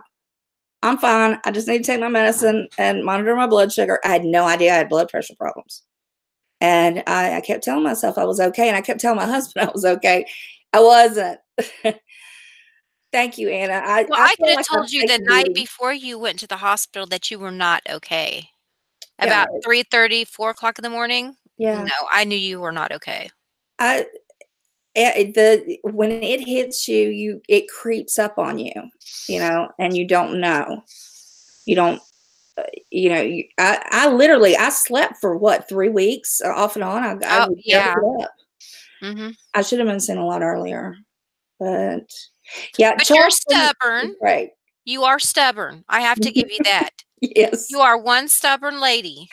I'm fine. I just need to take my medicine and monitor my blood sugar. I had no idea I had blood pressure problems. And I kept telling myself I was okay. And I kept telling my husband I was okay. I wasn't. Thank you, Anna. Well, I I feel could have like I'm told you the taking night duty. before you went to the hospital that you were not okay. Yeah. About 3:30, 4 o'clock in the morning? Yeah. No, I knew you were not okay. When it hits you, it creeps up on you, and you don't know. You don't, I literally, I slept for what, 3 weeks off and on. I Oh, would never yeah. get up. Mhm. I should have been seen a lot earlier, but yeah, But you're Charleston is stubborn. great. You are stubborn. I have to give you that. Yes. You are one stubborn lady.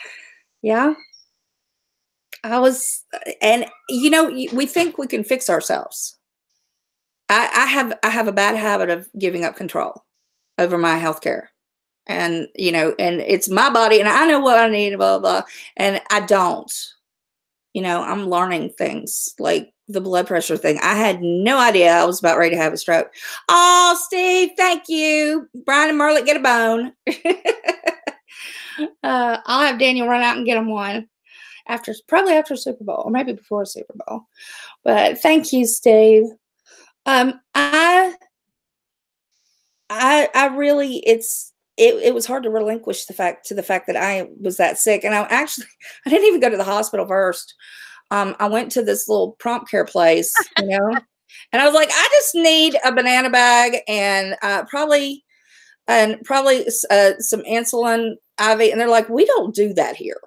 Yeah. I was, and we think we can fix ourselves. I have a bad habit of giving up control over my health care. And, and it's my body and I know what I need, blah, blah, blah. And I don't, I'm learning things like the blood pressure thing. I had no idea I was about ready to have a stroke. Oh, Steve, thank you. Brian and Merle, get a bone. I'll have Daniel run out and get him one probably after Super Bowl or maybe before Super Bowl. But thank you, Steve. I really, it was hard to relinquish the fact that I was that sick. And I didn't even go to the hospital first. I went to this little prompt care place, and I was like, I just need a banana bag and probably some insulin IV. And they're like, we don't do that here.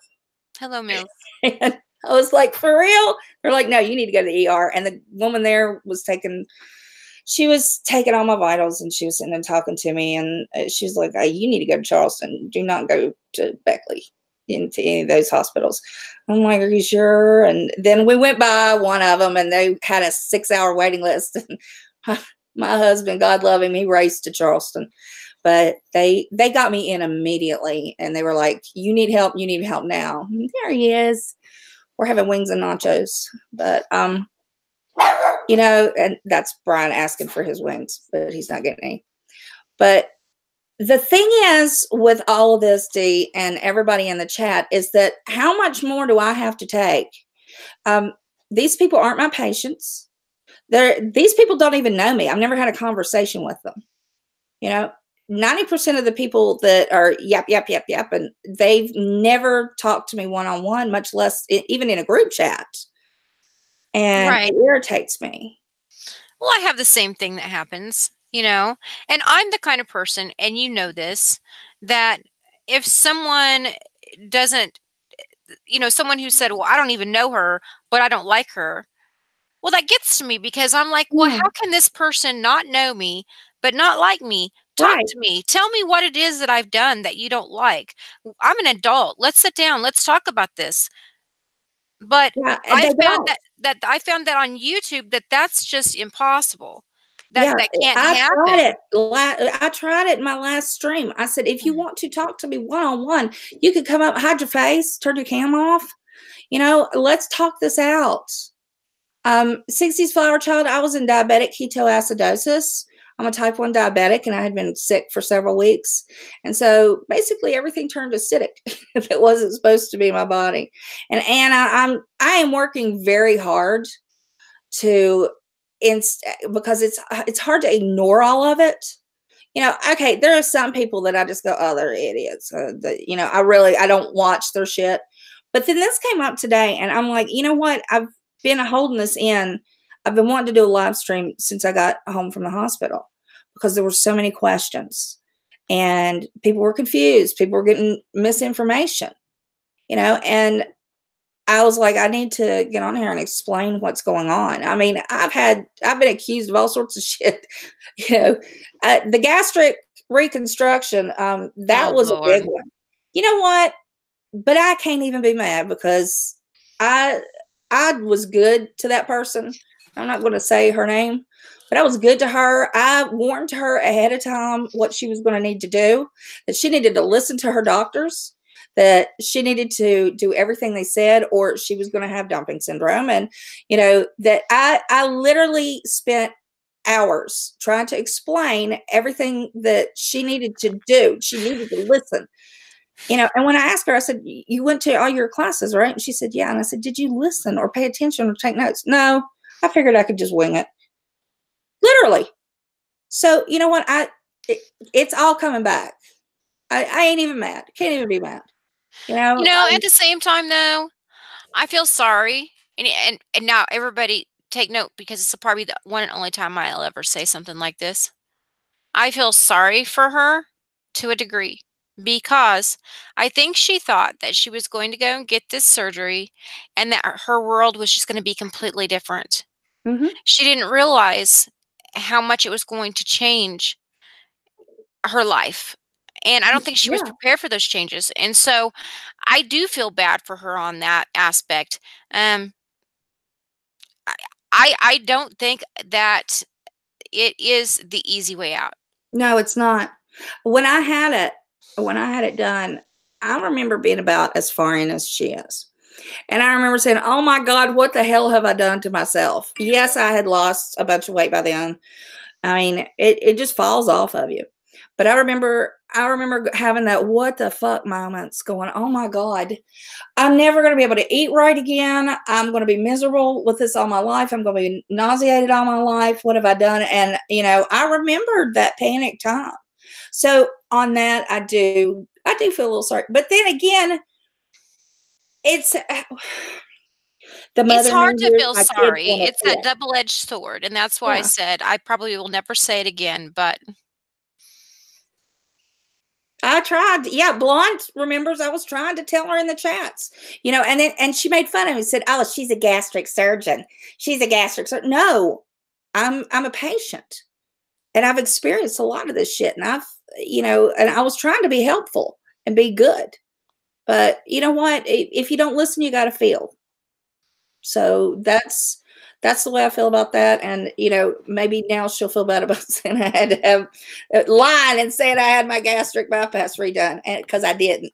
Hello, Mills. And I was like, for real? They're like, no, you need to go to the ER. And the woman there was taking all my vitals, and she was sitting and talking to me, and she was like, you need to go to Charleston. Do not go to Beckley into any of those hospitals. I'm like, are you sure? And then we went by one of them, and they had a 6-hour waiting list. And my husband, God love him, he raced to Charleston. But they got me in immediately, and they were like, you need help now. And there he is. We're having wings and nachos. But and that's Brian asking for his wings, but he's not getting any. But the thing is with all of this, Dee, and everybody in the chat, is that how much more do I have to take? These people aren't my patients. These people don't even know me. I've never had a conversation with them. 90% of the people that are yap, and they've never talked to me one-on-one, much less even in a group chat. And Right. it irritates me. Well, I have the same thing that happens, and I'm the kind of person, and you know this, that if someone doesn't, someone who said, well, I don't even know her, but I don't like her. Well, that gets to me because I'm like, well, how can this person not know me, but not like me? Talk Right. to me. Tell me what it is that I've done that you don't like. I'm an adult. Let's sit down. Let's talk about this. But Yeah, I they found don't. I found that on YouTube that's just impossible. Yeah, That can't I happen. tried it. I tried it in my last stream. I said, if you want to talk to me one-on-one, you could come up, hide your face, turn your cam off. Let's talk this out. 60s flower child, I was in diabetic ketoacidosis. I'm a type 1 diabetic, and I had been sick for several weeks. And so basically everything turned acidic if it wasn't supposed to be in my body. And Anna, I am working very hard because it's hard to ignore all of it. Okay, there are some people that I just go, oh, they're idiots. I don't watch their shit. But then this came up today, and I'm like, you know what? I've been holding this in. I've been wanting to do a live stream since I got home from the hospital because there were so many questions, and people were confused. People were getting misinformation, and I was like, I need to get on here and explain what's going on. I mean, I've been accused of all sorts of shit. The gastric reconstruction, that was Lord. a big one. You know what? But I can't even be mad because I was good to that person. I'm not going to say her name, but I was good to her. I warned her ahead of time what she was going to need to do, that she needed to listen to her doctors, that she needed to do everything they said, or she was going to have dumping syndrome. And, you know, that I literally spent hours trying to explain everything that she needed to do. She needed to listen. You know, and when I asked her, I said, you went to all your classes, right? And she said, yeah. And I said, did you listen or pay attention or take notes? No, I figured I could just wing it. Literally. So, you know what? It's all coming back. I ain't even mad. Can't even be mad. You know, At the same time, though, I feel sorry. And now everybody take note, because it's probably the one and only time I'll ever say something like this. I feel sorry for her to a degree, because I think she thought that she was going to go and get this surgery and that her world was just going to be completely different. mhm. She didn't realize how much it was going to change her life. And I don't think she was Yeah. prepared for those changes. And so I do feel bad for her on that aspect. Um, I don't think that it is the easy way out. No, it's not. When I had it done, I remember being about as foreign as she is. And I remember saying, oh my God, what the hell have I done to myself? Yes, I had lost a bunch of weight by then. I mean, it just falls off of you. But I remember having that what the fuck moments going, oh my God, I'm never going to be able to eat right again. I'm going to be miserable with this all my life. I'm going to be nauseated all my life. What have I done? And, you know, I remembered that panic time. So on that, I do feel a little sorry. But then again, it's the It's mother hard to nature, feel my kids sorry. want to, It's that double-edged sword, and that's why I yeah. said I probably will never say it again, but I tried. Yeah, Blonde remembers I was trying to tell her in the chats, you know, and she made fun of me and said, oh, she's a gastric surgeon. She's a gastric surgeon. No, I'm a patient, and I've experienced a lot of this shit. And you know, and I was trying to be helpful and be good. But you know what? If you don't listen, you got to feel. So that's the way I feel about that. And, you know, maybe now she'll feel bad about saying I had to have lying and saying I had my gastric bypass redone, and because I didn't.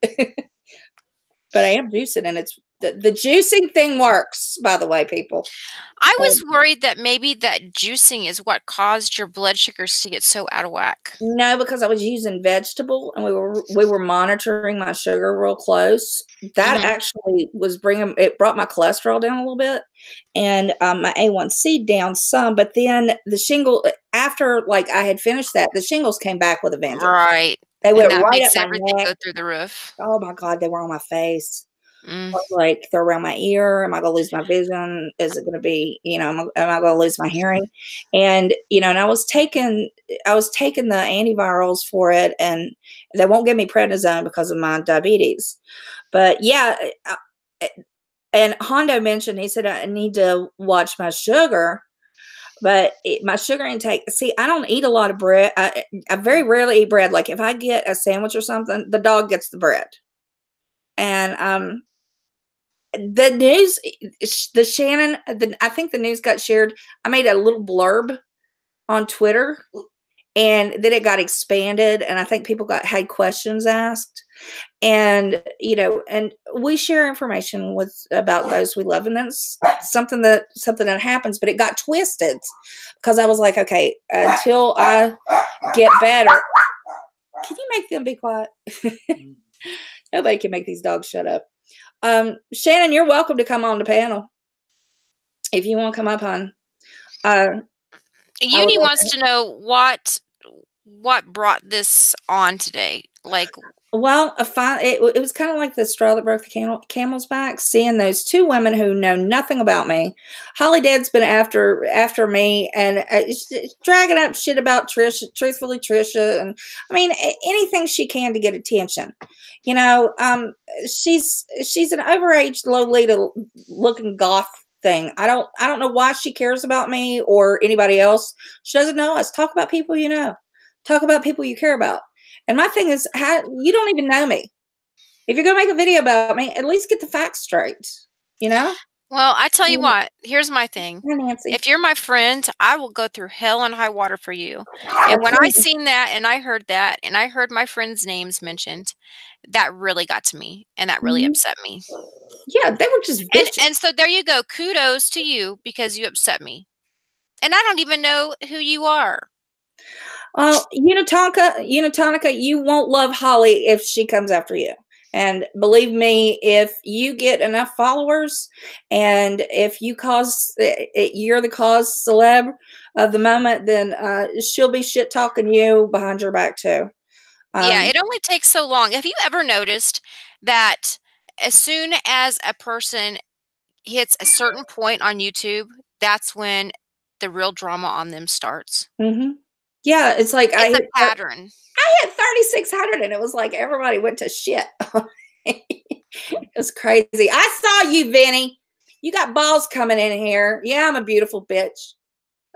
But I am juicing, and it's the juicing thing works, by the way, people. I was worried that maybe that juicing is what caused your blood sugars to get so out of whack. No, because I was using vegetable, and we were monitoring my sugar real close. That actually was it brought my cholesterol down a little bit, and my A1C down some. But then the shingle, after like I had finished that, the shingles came back with a vengeance. Right. They And went that right up makes my everything neck. go through the roof. Oh my God, they were on my face. Mm. Like they're around my ear. Am I going to lose my vision? Is it going to be, you know, am I going to lose my hearing? And, you know, and I was taking the antivirals for it, and they won't give me prednisone because of my diabetes. But yeah. And Hondo mentioned, he said, I need to watch my sugar, but my sugar intake, see, I don't eat a lot of bread. I very rarely eat bread. Like if I get a sandwich or something, the dog gets the bread. And, the news, I think the news got shared. I made a little blurb on Twitter, and then it got expanded, and I think people had questions asked. And, you know, and we share information about those we love, and that's something that happens, but it got twisted because I was like, okay, until I get better. Can you make them be quiet? Nobody can make these dogs shut up. Shannon, you're welcome to come on the panel if you want to come up, hon. Uni wants to know what brought this on today. Like, well, it was kind of like the straw that broke the camel's back, seeing those two women who know nothing about me. Holly Dad's been after me and dragging up shit about Trisha, truthfully Trisha, and I mean anything she can to get attention. You know, she's an overaged Lolita looking goth thing. I don't know why she cares about me or anybody else. She doesn't know us. Talk about people you know. Talk about people you care about. And my thing is, you don't even know me. If you're going to make a video about me, at least get the facts straight, you know? Well, I tell you what, here's my thing. Hi, Nancy. If you're my friend, I will go through hell and high water for you. And when I Absolutely. seen that and I heard that and I heard my friends' names mentioned, that really got to me and that really Mhm. upset me. Yeah, they were just bitches. And so there you go. Kudos to you because you upset me. And I don't even know who you are. Unitonica, you won't love Holly if she comes after you. And believe me, if you get enough followers and if you you're the cause celeb of the moment, then she'll be shit talking you behind your back too. Yeah, it only takes so long. Have you ever noticed that as soon as a person hits a certain point on YouTube, that's when the real drama on them starts? Yeah, it's like It's a pattern. I hit 3,600 and it was like everybody went to shit. It was crazy. I saw you, Vinny. You got balls coming in here. Yeah, I'm a beautiful bitch.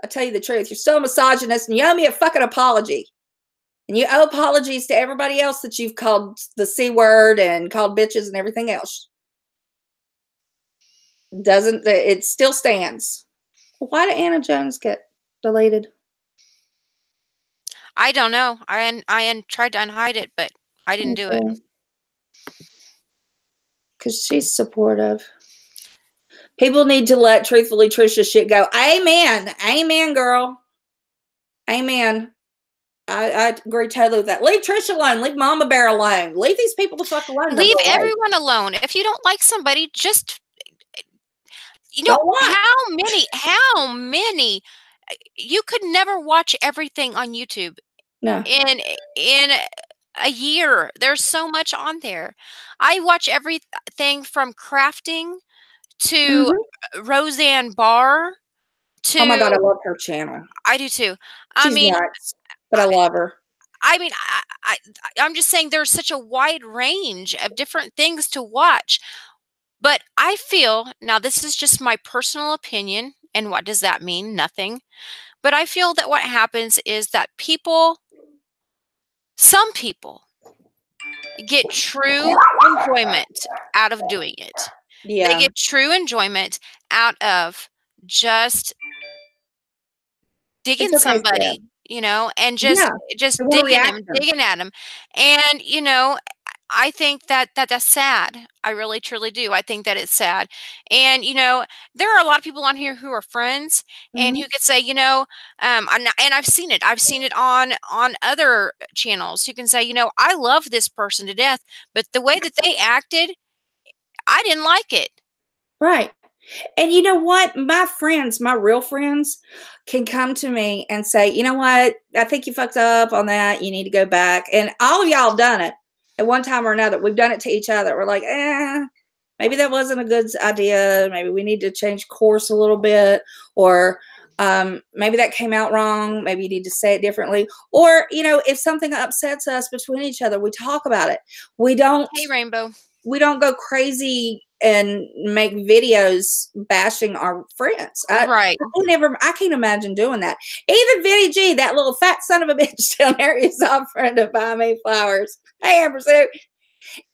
I'll tell you the truth. You're so misogynist and you owe me a fucking apology. And you owe apologies to everybody else that you've called the C word and called bitches and everything else. It still stands. Why did Anna Jones get deleted? I don't know. I tried to unhide it, but I didn't do it. Because she's supportive. People need to let Truthfully Trisha shit go. Amen. Amen, girl. Amen. I agree totally with that. Leave Trisha alone. Leave Mama Bear alone. Leave these people the fuck alone. Leave everyone alone. If you don't like somebody, just how many you could never watch everything on YouTube. No. In a year, there's so much on there. I watch everything from crafting to Roseanne Barr to Oh my God, I love her channel. I do too. She's nuts, but I love her. I mean, I'm just saying there's such a wide range of different things to watch. But I feel, now this is just my personal opinion, and what does that mean? Nothing. But I feel that what happens is that some people get true enjoyment out of doing it. Yeah. They get true enjoyment out of just digging somebody, and just digging at them. And, I think that's sad. I really truly do. I think that it's sad. And, there are a lot of people on here who are friends and who could say, and I've seen it. I've seen it on other channels who can say, I love this person to death, but the way that they acted, I didn't like it. Right. And you know what? My friends, my real friends, can come to me and say, you know what? I think you fucked up on that. You need to go back. And all of y'all have done it at one time or another. We've done it to each other. We're like, maybe that wasn't a good idea. Maybe we need to change course a little bit. Or maybe that came out wrong. Maybe you need to say it differently. Or, if something upsets us between each other, we talk about it. We don't. Hey, Rainbow. We don't go crazy and make videos bashing our friends. Right. I can't imagine doing that. Even Vinny G, that little fat son of a bitch down there, is offering to buy me flowers. Hey, Amber Sue,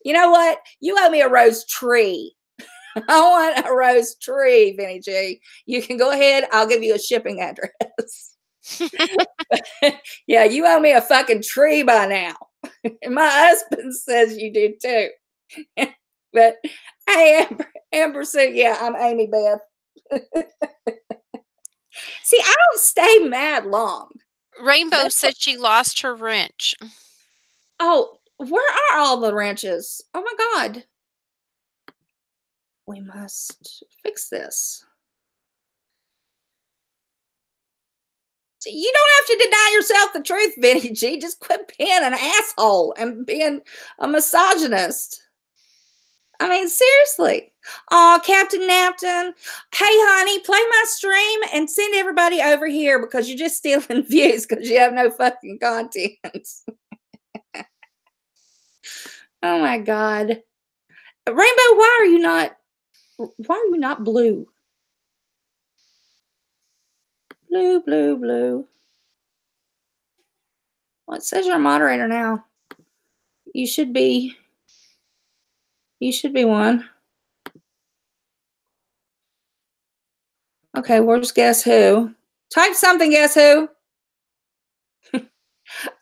you know what? You owe me a rose tree. I want a rose tree, Vinny G. You can go ahead. I'll give you a shipping address. Yeah, you owe me a fucking tree by now. And my husband says you do too. But hey, Amber Sue, yeah, I'm Amy Beth. See, I don't stay mad long. Rainbow said she lost her wrench. Oh, where are all the wrenches? Oh my God. We must fix this. You don't have to deny yourself the truth, Vinny G. Just quit being an asshole and being a misogynist. I mean, seriously. Oh, Captain Napton. Hey, honey, play my stream and send everybody over here because you're just stealing views because you have no fucking content. Oh, my God. Rainbow, why are you not blue? Blue, blue, blue. Well, it says you're a moderator now. You should be one. Okay, where's guess who? Type something, guess who?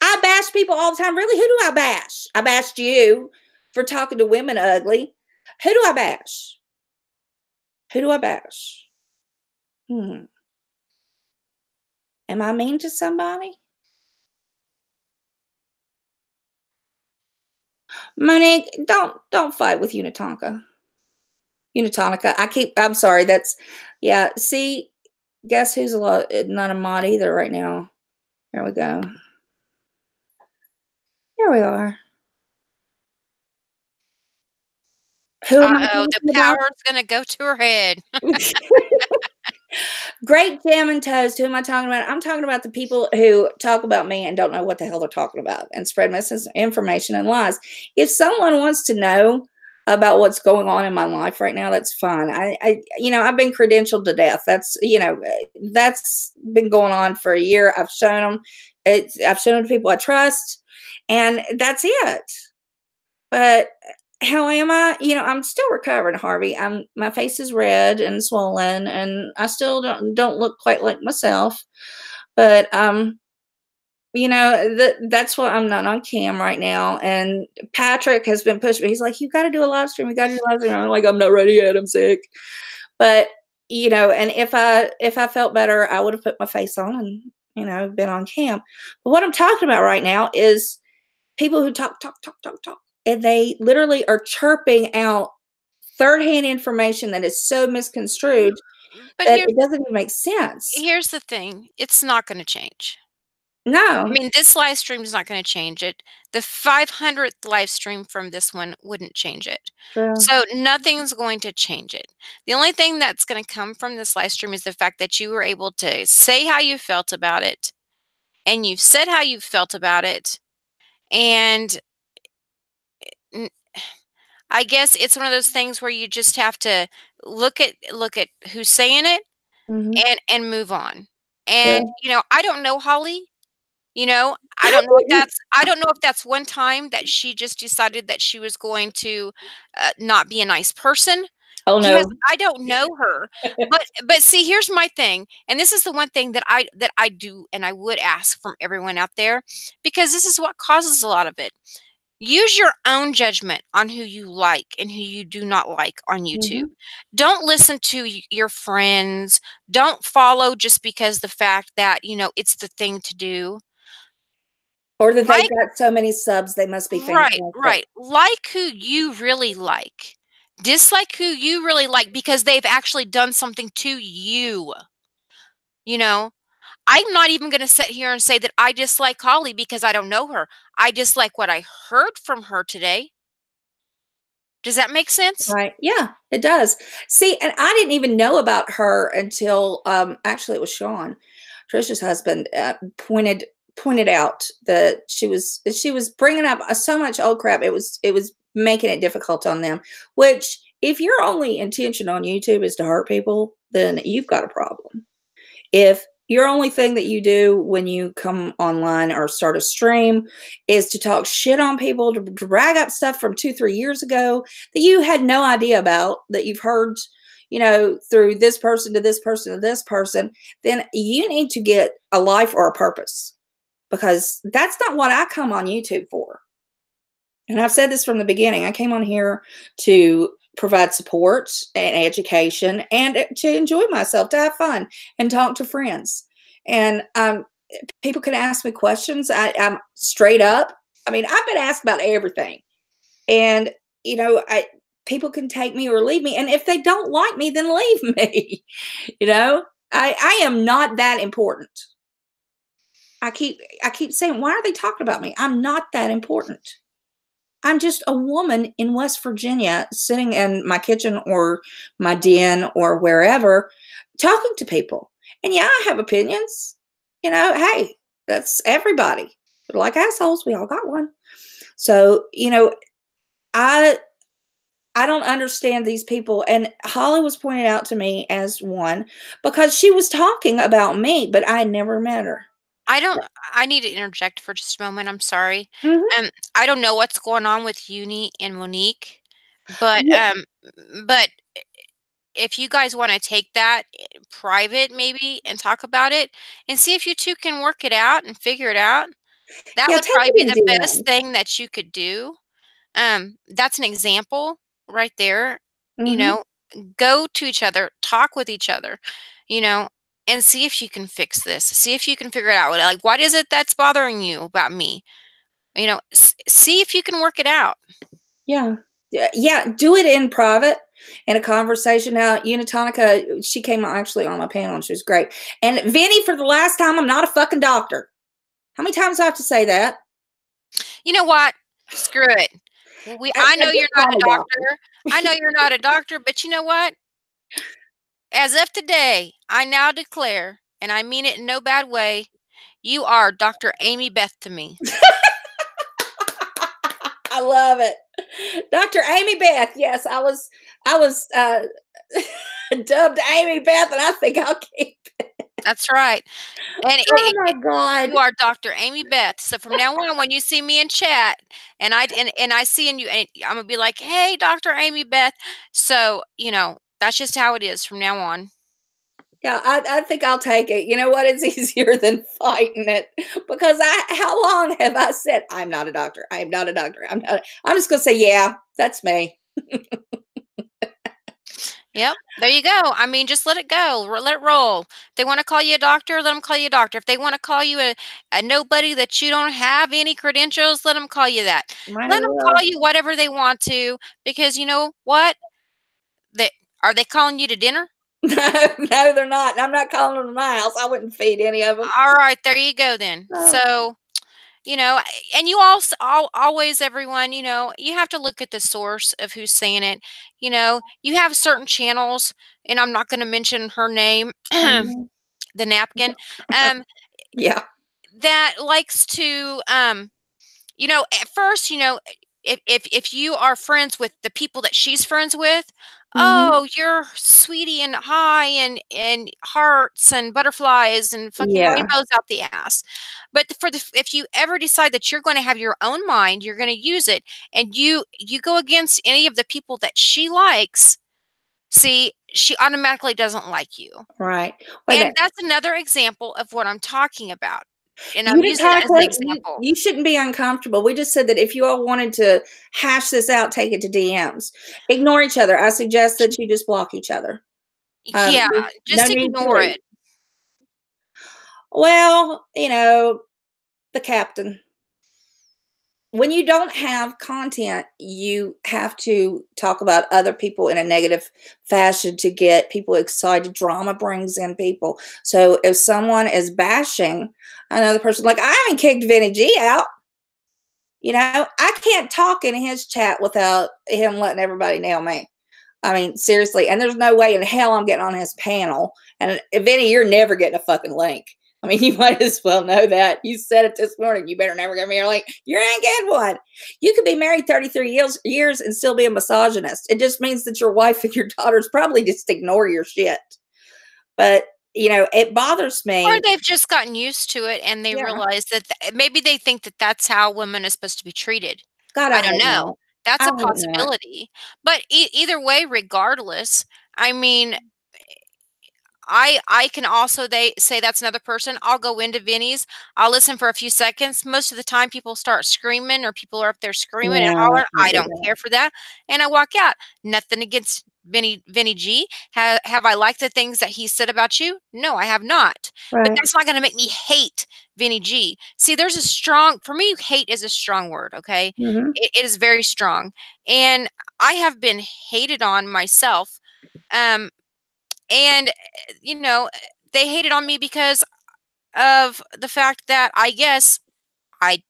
I bash people all the time. Really, who do I bash? I bashed you for talking to women ugly. Who do I bash? Who do I bash? Am I mean to somebody? Monique, don't fight with Unitonica. I'm sorry, yeah, see, guess who's not a mod either right now. Here we go. Here we are. Who am I Uh-oh, the talking about? power's gonna go to her head. Great Jam and Toast. Who am I talking about? I'm talking about the people who talk about me and don't know what the hell they're talking about and spread misinformation and lies. If someone wants to know about what's going on in my life right now, that's fine. I've been credentialed to death. That's been going on for a year. I've shown them. I've shown it to people I trust, and that's it. But how am I? I'm still recovering, Harvey. My face is red and swollen, and I still don't look quite like myself. But that's why I'm not on cam right now. And Patrick has been pushing me. He's like, "You got to do a live stream. You got to do a live stream." I'm like, "I'm not ready yet. I'm sick." But and if I felt better, I would have put my face on and been on cam. But what I'm talking about right now is people who talk, and they literally are chirping out third-hand information that is so misconstrued But that it doesn't even make sense. here's the thing. It's not gonna change. I No. mean, this live stream is not gonna change it. The 500th live stream from this one wouldn't change it. True. So nothing's going to change it. The only thing that's gonna come from this live stream is the fact that you were able to say how you felt about it, and you've said how you felt about it, and I guess it's one of those things where you just have to look at who's saying it Mhm. and move on. And, True. I don't know Holly. I don't know if that's one time that she just decided that she was going to not be a nice person. Oh, Because no. I don't know her. But see, here's my thing, and this is the one thing that I do and I would ask from everyone out there, because this is what causes a lot of it. Use your own judgment on who you like and who you do not like on YouTube. Mhm. Don't listen to your friends. Don't follow just because the fact that, it's the thing to do. Or that they've Like, got so many subs, they must be right, fantastic. right. Like who you really like. Dislike who you really like because they've actually done something to you. You know, I'm not even going to sit here and say that I dislike Holly because I don't know her. I dislike what I heard from her today. Does that make sense? Right. Yeah, it does. See, and I didn't even know about her until actually it was Sean, Trisha's husband, pointed out that she was bringing up so much old crap. It was making it difficult on them. Which, if your only intention on YouTube is to hurt people, then you've got a problem. If your only thing that you do when you come online or start a stream is to talk shit on people, to drag up stuff from 2-3 years ago that you had no idea about, that you've heard, through this person to this person to this person, then you need to get a life or a purpose, because that's not what I come on YouTube for. And I've said this from the beginning. I came on here to provide support and education and to enjoy myself, to have fun and talk to friends. And people can ask me questions. I'm straight up. I mean, I've been asked about everything. And, people can take me or leave me. And if they don't like me, then leave me. I am not that important. I keep saying, why are they talking about me? I'm not that important. I'm just a woman in West Virginia sitting in my kitchen or my den or wherever talking to people. And yeah, I have opinions. Hey, that's everybody. But like assholes, we all got one. So, I don't understand these people. And Holly was pointed out to me as one because she was talking about me, but I never met her. I need to interject for just a moment. I'm sorry. Mhm. I don't know what's going on with Uni and Monique, but Yeah. but if you guys want to take that private maybe and talk about it and see if you two can work it out and figure it out, that Yeah, would take probably it be in the best DM. thing that you could do. That's an example right there. You Mm-hmm. know, go to each other, talk with each other, you know, and see if you can fix this. See if you can figure it out. Like, what is it that's bothering you about me? You know, see if you can work it out. Yeah. Yeah, do it in private in a conversation. Now, Unitonica, she came actually on my panel and she was great. And Vinny, for the last time, I'm not a fucking doctor. How many times do I have to say that? You know what? Screw it. I know Just you're not call a me doctor. doctor. I know you're not a doctor, but you know what? As of today, I now declare, and I mean it in no bad way, you are Dr. Amy Beth to me. I love it. Dr. Amy Beth. Yes, I was dubbed Amy Beth, and I think I'll keep it. That's right. And Oh my God. you are Dr. Amy Beth. So from now on, when you see me in chat and I see in you, and I'm gonna be like, "Hey, Dr. Amy Beth." So you know that's just how it is from now on. Yeah, I think I'll take it. You know what? It's easier than fighting it because how long have I said I'm not a doctor? I'm not a doctor. I'm just gonna say, yeah, that's me. Yep, there you go. I mean, just let it go. Let it roll. If they want to call you a doctor, let them call you a doctor. If they want to call you a nobody that you don't have any credentials, let them call you that. Might Let as them well. call you whatever they want to, because you know what? They are they calling you to dinner? No, they're not. I'm not calling them to my house. I wouldn't feed any of them. All right, there you go then. Oh, So, you know, and you also always everyone, you know, you have to look at the source of who's saying it. You know, you have certain channels, and I'm not going to mention her name, the mhm. napkin, um, Yeah. that likes to you know, at first, you know, if you are friends with the people that she's friends with, Hmm. oh, you're sweetie and high and hearts and butterflies and fucking Yeah. rainbows out the ass. But for the if you ever decide that you're going to have your own mind, you're going to use it, and you go against any of the people that she likes, see, she automatically doesn't like you. Right. Wait a And minute. that's another example of what I'm talking about. And I'm You didn't using it talk as an like example. you shouldn't be uncomfortable. We just said that if you all wanted to hash this out, take it to DMs. Ignore each other. I suggest that you just block each other. Yeah, There's no just need ignore to. it. Well, the captain. When you don't have content, you have to talk about other people in a negative fashion to get people excited. Drama brings in people. So if someone is bashing another person, like I haven't kicked Vinny G out. I can't talk in his chat without him letting everybody nail me. I mean, seriously. And there's no way in hell I'm getting on his panel. And Vinny, you're never getting a fucking link. I mean, you might as well know that. You said it this morning. You better never give me a link. You ain't getting one. You could be married 33 years and still be a misogynist. It just means that your wife and your daughters probably just ignore your shit. But, it bothers Or me. they've just gotten used to it and they Yeah. realize that maybe they think that that's how women are supposed to be treated. God, I I don't hope know. not. That's I a hope not. possibility. But either way, regardless, I mean, I can also they say that's another person. I'll go into Vinny's. I'll listen for a few seconds. Most of the time, people start screaming or people are up there screaming and Yeah, I hollering. can't I do don't care for that, and I walk out. Nothing against Vinny G. Have I liked the things that he said about you? No, I have not. that. But Right. that's not going to make me hate Vinny G. See, there's a strong for me. Hate is a strong word. Okay, Hmm. it is very strong, and I have been hated on myself. Um, and you know they hated on me because of the fact that I guess I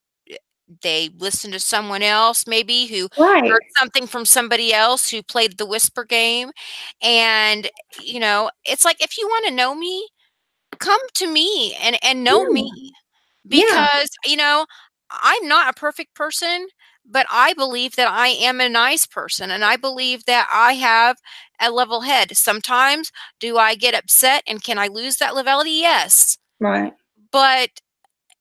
they listened to someone else maybe who Right. heard something from somebody else who played the whisper game. And it's like, if you want to know me, come to me and know me, Yeah. because I'm not a perfect person, but I believe that I am a nice person, and I believe that I have a level head. Sometimes do I get upset, and can I lose that levelity? Yes. Right. But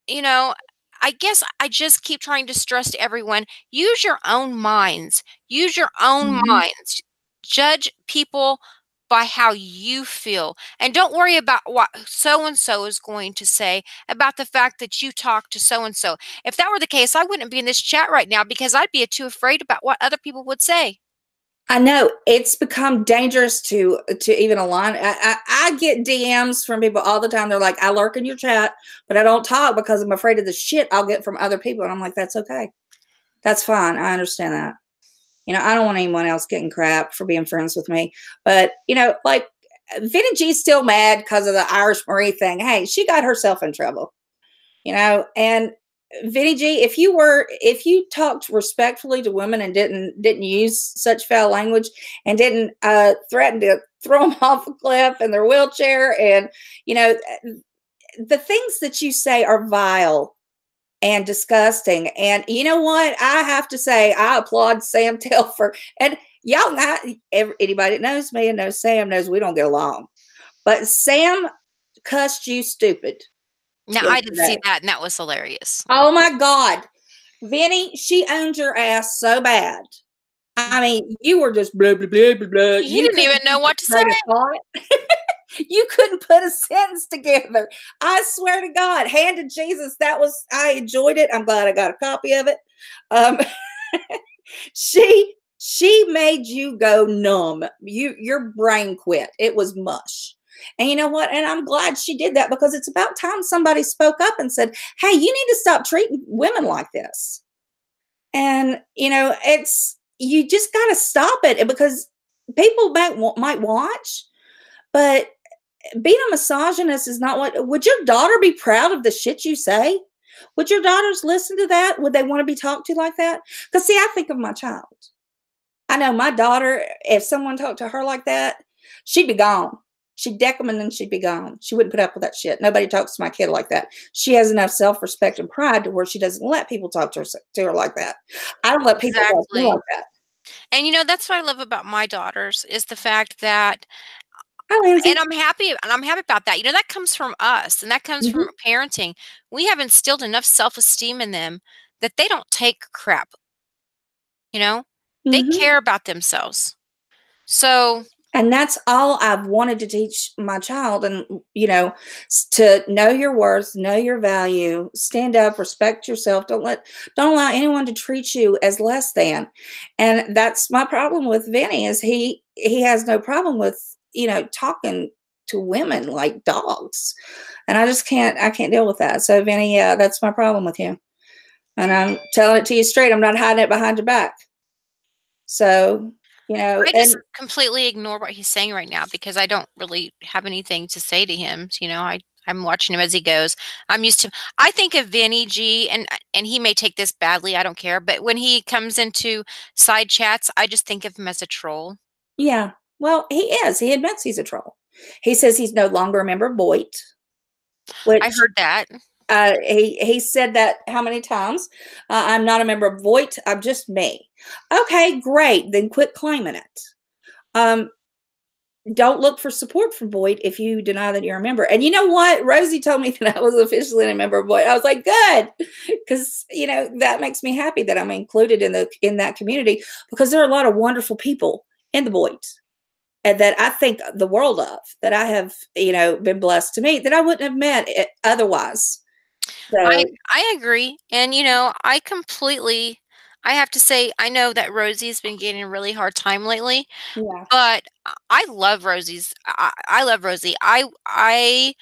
you know I guess I just keep trying to stress to everyone, use your own minds, use your own Mhm. minds, judge people by how you feel. And don't worry about what so-and-so is going to say about the fact that you talk to so-and-so. If that were the case, I wouldn't be in this chat right now because I'd be too afraid about what other people would say. I know it's become dangerous to even align. I get DMs from people all the time. They're like, I lurk in your chat, but I don't talk because I'm afraid of the shit I'll get from other people. And I'm like, that's okay. That's fine. I understand that. You know, I don't want anyone else getting crap for being friends with me. But, you know, like Vinny G's still mad because of the Irish Marie thing. Hey, she got herself in trouble, you know, and Vinny G, if you talked respectfully to women and didn't use such foul language and didn't threaten to throw them off a cliff in their wheelchair, and you know the things that you say are vile and disgusting. And you know what? I have to say, I applaud Sam Telfer. And y'all, anybody that knows me and knows Sam knows we don't get along. But Sam cussed you stupid. Now, I did see that, and that was hilarious. Oh, my God. Vinny, she owned your ass so bad. I mean, you were just blah, blah, blah, blah, blah. He didn't even know what to say. You couldn't put a sentence together. I swear to God, hand to Jesus, I enjoyed it. I'm glad I got a copy of it. She made you go numb. Your brain quit. It was mush. And you know what? And I'm glad she did that, because it's about time somebody spoke up and said, hey, you need to stop treating women like this. And, you know, you just got to stop it, because people might watch, but being a misogynist is not what. Would your daughter be proud of the shit you say? Would your daughters listen to that? Would they want to be talked to like that? Because see, I think of my child. I know my daughter, if someone talked to her like that, she'd be gone. She'd deck them and then she'd be gone. She wouldn't put up with that shit. Nobody talks to my kid like that. She has enough self-respect and pride to where she doesn't let people talk to her like that. I don't let people talk to me like that. And, you know, that's what I love about my daughters, is the fact that, and I'm happy about that. You know, that comes from us, and that comes from parenting. We have instilled enough self-esteem in them that they don't take crap. You know, they care about themselves. So, and that's all I've wanted to teach my child. And, you know, to know your worth, know your value, stand up, respect yourself. Don't allow anyone to treat you as less than. And that's my problem with Vinny, is he has no problem with, you know, talking to women like dogs. And I can't deal with that. So Vinny, yeah, that's my problem with you. And I'm telling it to you straight. I'm not hiding it behind your back. So, you know, I just completely ignore what he's saying right now, because I don't really have anything to say to him. You know, I'm watching him as he goes. I'm used to. I think of Vinny G, and he may take this badly. I don't care. But when he comes into side chats, I just think of him as a troll. Yeah. Well, he is. He admits he's a troll. He says he's no longer a member of Boyd. I heard that. He said that how many times? I'm not a member of Voight. I'm just me. Okay, great. Then quit claiming it. Don't look for support from Voight if you deny that you're a member. And you know what? Rosie told me that I was officially a member of Voight. I was like, good, because you know that makes me happy that I'm included in that community, because there are a lot of wonderful people in the Voight, and that I think the world of, that I have, you know, been blessed to meet, that I wouldn't have met otherwise. So, I agree. And, you know, I have to say, I know that Rosie's been getting a really hard time lately, yeah. but I love I love Rosie. I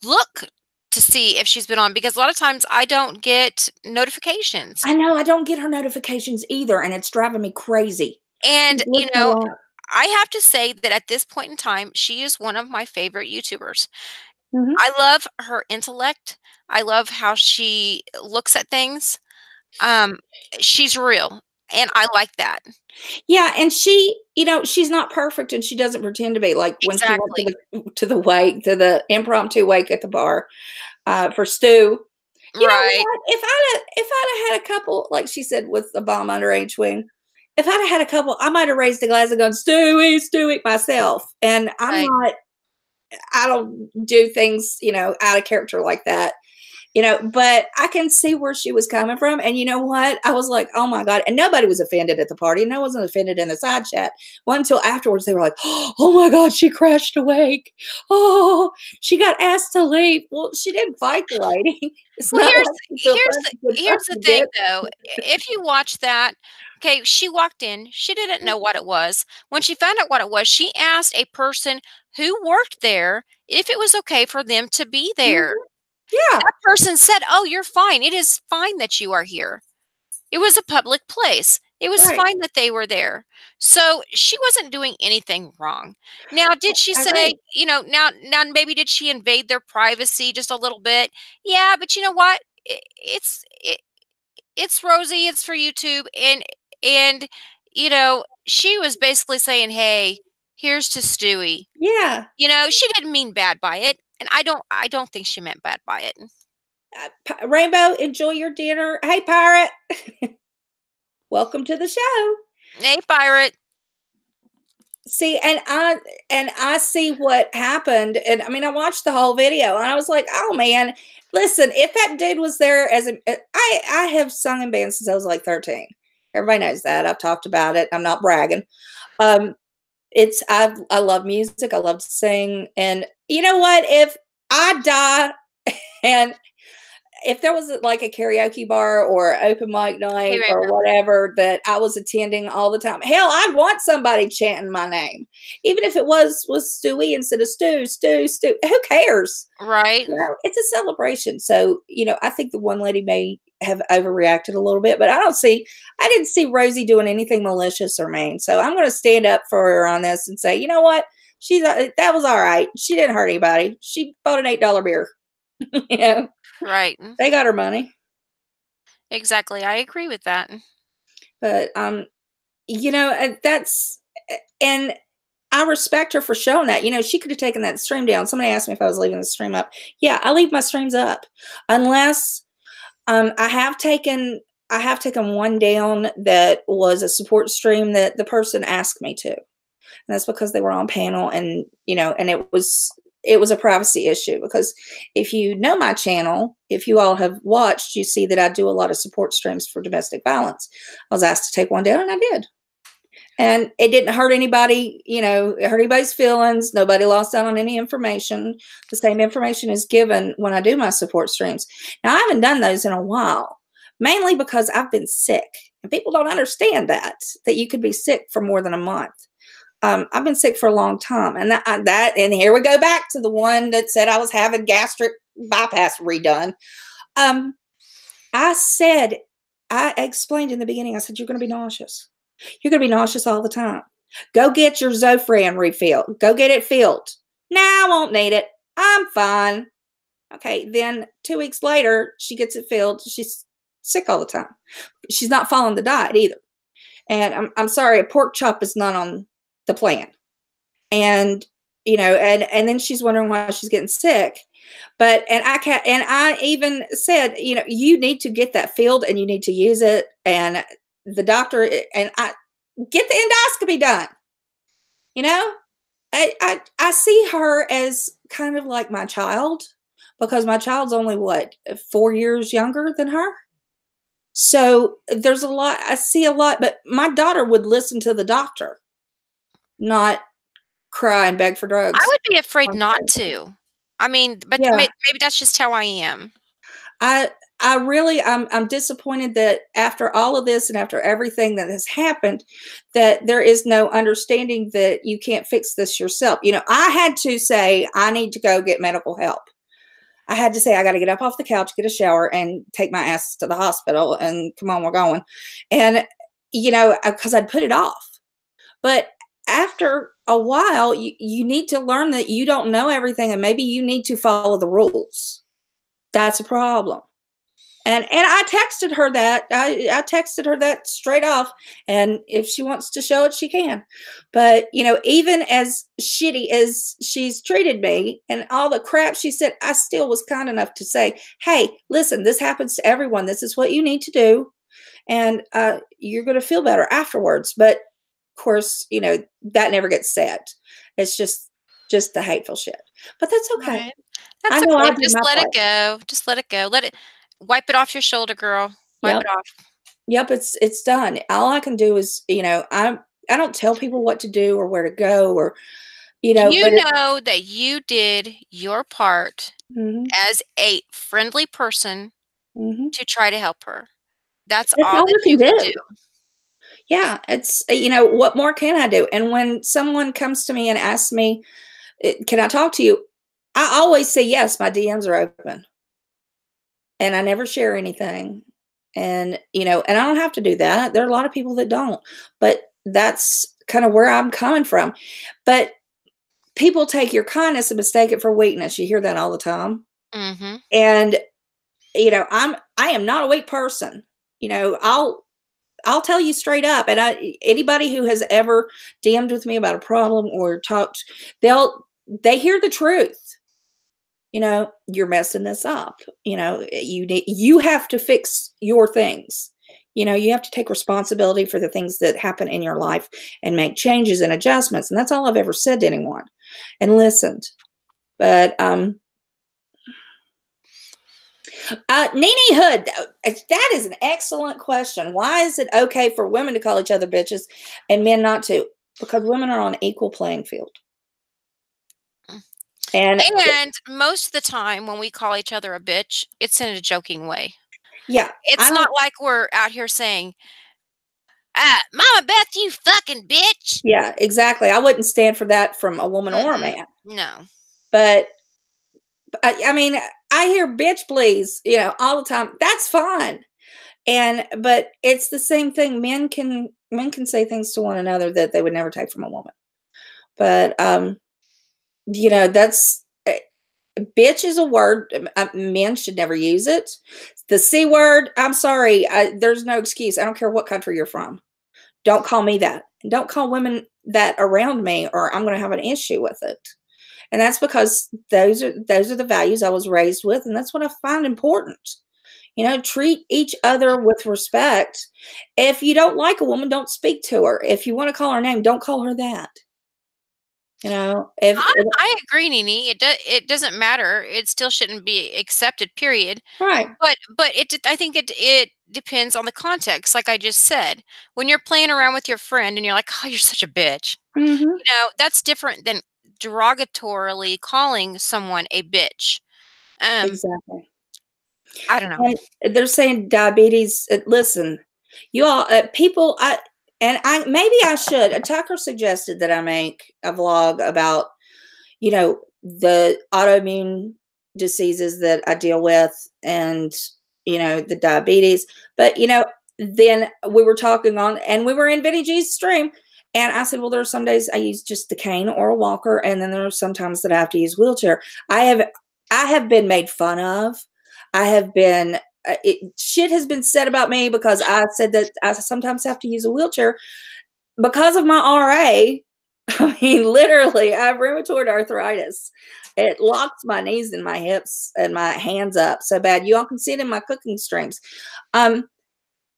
look to see if she's been on, because a lot of times I don't get notifications. I know, I don't get her notifications either, and it's driving me crazy. And, you know, I have to say that at this point in time, she is one of my favorite YouTubers. I love her intellect. I love how she looks at things. She's real, and I like that. Yeah, and she, you know, she's not perfect, and she doesn't pretend to be. Like when she went to the wake, to the impromptu wake at the bar for Stu. You know what? If I'd have had a couple, like she said, with the bomb underage wing, if I'd have had a couple, I might have raised a glass and gone, Stewie myself. And I don't do things, you know, out of character like that. you know, but I can see where she was coming from. And you know what? I was like, oh my God. And nobody was offended at the party. And I wasn't offended in the side chat. Well, until afterwards, they were like, oh my God, she crashed awake. Oh, she got asked to leave. Well, she didn't fight the lady. It's Well, not like here's the thing, though. If you watch that, okay, she walked in. She didn't know what it was. When she found out what it was, she asked a person who worked there if it was okay for them to be there. Yeah. That person said, "Oh, you're fine. It is fine that you are here." It was a public place. It was Right. fine that they were there. So she wasn't doing anything wrong. Now, did she I say, agree. you know, now maybe did she invade their privacy just a little bit? Yeah, but you know what? It's Rosie, it's for YouTube, and you know, she was basically saying, "Hey, here's to Stewie." Yeah. You know, she didn't mean bad by it, and I don't think she meant bad by it. Rainbow, enjoy your dinner. Hey, Pirate. Welcome to the show. Hey, pirate. See, and I see what happened, and I mean, I watched the whole video, and I was like, oh man, listen, if that dude was there as a, I have sung in bands since I was like 13. Everybody knows that. I've talked about it. I'm not bragging. I love music. I love to sing, and you know what? If I die and if there was like a karaoke bar or open mic Hey, night or Rainbow. whatever that I was attending all the time, hell, I'd want somebody chanting my name, even if it was Stewie instead of Stu. Who cares? Right. You know, it's a celebration. So you know, I think the one lady may have overreacted a little bit, but I didn't see Rosie doing anything malicious or mean. So I'm going to stand up for her on this and say, you know what? That was all right. She didn't hurt anybody. She bought an $8 beer. You know. Right. They got her money. Exactly. I agree with that. But you know, and I respect her for showing that. You know, she could have taken that stream down. Somebody asked me if I was leaving the stream up. Yeah, I leave my streams up unless I have taken one down that was a support stream that the person asked me to. And that's because they were on panel, and you know, and it was a privacy issue, because if you know my channel, if you all have watched, you see that I do a lot of support streams for domestic violence. I was asked to take one down, and I did. And it didn't hurt anybody, you know, it hurt anybody's feelings. Nobody lost out on any information. The same information is given when I do my support streams. Now, I haven't done those in a while, mainly because I've been sick. And people don't understand that you could be sick for more than a month. I've been sick for a long time, and and here we go back to the one that said I was having gastric bypass redone. I explained in the beginning, I said, you're going to be nauseous. You're going to be nauseous all the time. Go get your Zofran refilled. Go get it filled. Nah, I won't need it. I'm fine. Okay, then 2 weeks later, she gets it filled. She's sick all the time. She's not following the diet either. And I'm sorry, a pork chop is not on the plan. And you know, and then she's wondering why she's getting sick. But I even said, you know, you need to get that filled and you need to use it. And the doctor, and I get the endoscopy done. You know, I see her as kind of like my child, because my child's only 4 years younger than her. So there's a lot, I see a lot, but my daughter would listen to the doctor, not cry and beg for drugs. I would be afraid not to. I mean, but Yeah. maybe that's just how I am. I'm disappointed that after all of this and after everything that has happened, that there is no understanding that you can't fix this yourself. You know, I had to say, I need to go get medical help. I had to say, I got to get up off the couch, get a shower, and take my ass to the hospital, and come on, we're going. And, you know, because I'd put it off. But after a while, you need to learn that you don't know everything, and maybe you need to follow the rules. That's a problem. And I texted her that. I texted her that straight off. And if she wants to show it, she can. But, you know, even as shitty as she's treated me and all the crap she said, I still was kind enough to say, hey, listen, this happens to everyone. This is what you need to do. And you're going to feel better afterwards. But, of course, you know, that never gets said. It's just the hateful shit. But that's okay. Right. I That's know I okay. did Just my let part. it go. Just let it go. Let it wipe it off your shoulder, girl. Wipe Yep. it off. Yep, it's done. All I can do is, I don't tell people what to do or where to go or, You but it, know that you did your part mhm, as a friendly person mhm. to try to help her. That's That's all all that I can you could do. do. Yeah, it's what more can I do? And when someone comes to me and asks me, "Can I talk to you?" I always say yes. My DMs are open, and I never share anything. And and I don't have to do that. There are a lot of people that don't, but that's kind of where I'm coming from. But people take your kindness and mistake it for weakness. You hear that all the time. Mhm. And I am not a weak person. I'll tell you straight up. And anybody who has ever DM'd with me about a problem or talked, they hear the truth. You're messing this up. You have to fix your things. You have to take responsibility for the things that happen in your life and make changes and adjustments. And that's all I've ever said to anyone and listened. But Nene Hood, that is an excellent question. Why is it okay for women to call each other bitches and men not to? Because women are on an equal playing field. And And most of the time when we call each other a bitch, it's in a joking way. yeah, I It's don't. not like we're out here saying, Mama Beth, you fucking bitch. Yeah, exactly. I wouldn't stand for that from a woman or a Mm-mm. man. No. But I mean, I hear bitch please, all the time. That's fine. But it's the same thing. Men can say things to one another that they would never take from a woman. But that's bitch is a word. Men should never use it. The C word, I'm sorry. There's no excuse. I don't care what country you're from. Don't call me that. And don't call women that around me, or I'm going to have an issue with it. And that's because those are the values I was raised with, and that's what I find important. Treat each other with respect. If you don't like a woman, don't speak to her. If you want to call her name, don't call her that. If I agree, Nini. It doesn't matter. It still shouldn't be accepted, period. right. But I think it depends on the context, like I just said. When you're playing around with your friend and you're like, "Oh, you're such a bitch." Hmm. That's different than derogatorily calling someone a bitch. Um, Exactly. I don't know. And they're saying diabetes. Listen, you all, people. Maybe I should. Tucker suggested that I make a vlog about the autoimmune diseases that I deal with, and the diabetes. But then we were talking on, and we were in Vinny G's stream, and I said, well, there are some days I use just the cane or a walker, and then there are some times that I have to use wheelchair. I have been made fun of. I have been. Shit has been said about me because I said that I sometimes have to use a wheelchair because of my RA. I mean, literally, I have rheumatoid arthritis. It locks my knees and my hips and my hands up so bad. You all can see it in my cooking streams. I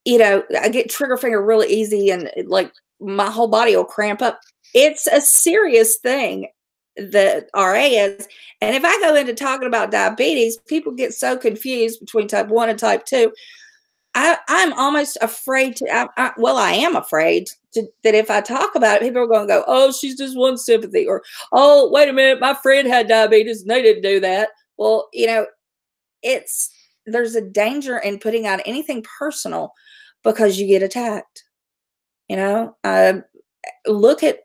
get trigger finger really easy, and like my whole body will cramp up. It's a serious thing that RA is. And if I go into talking about diabetes, people get so confused between type 1 and type 2. I'm almost afraid to. I am afraid that if I talk about it, people are going to go, "Oh, she's just one sympathy," or "Oh, wait a minute, my friend had diabetes and they didn't do that." Well, there's a danger in putting out anything personal because you get attacked. Look at.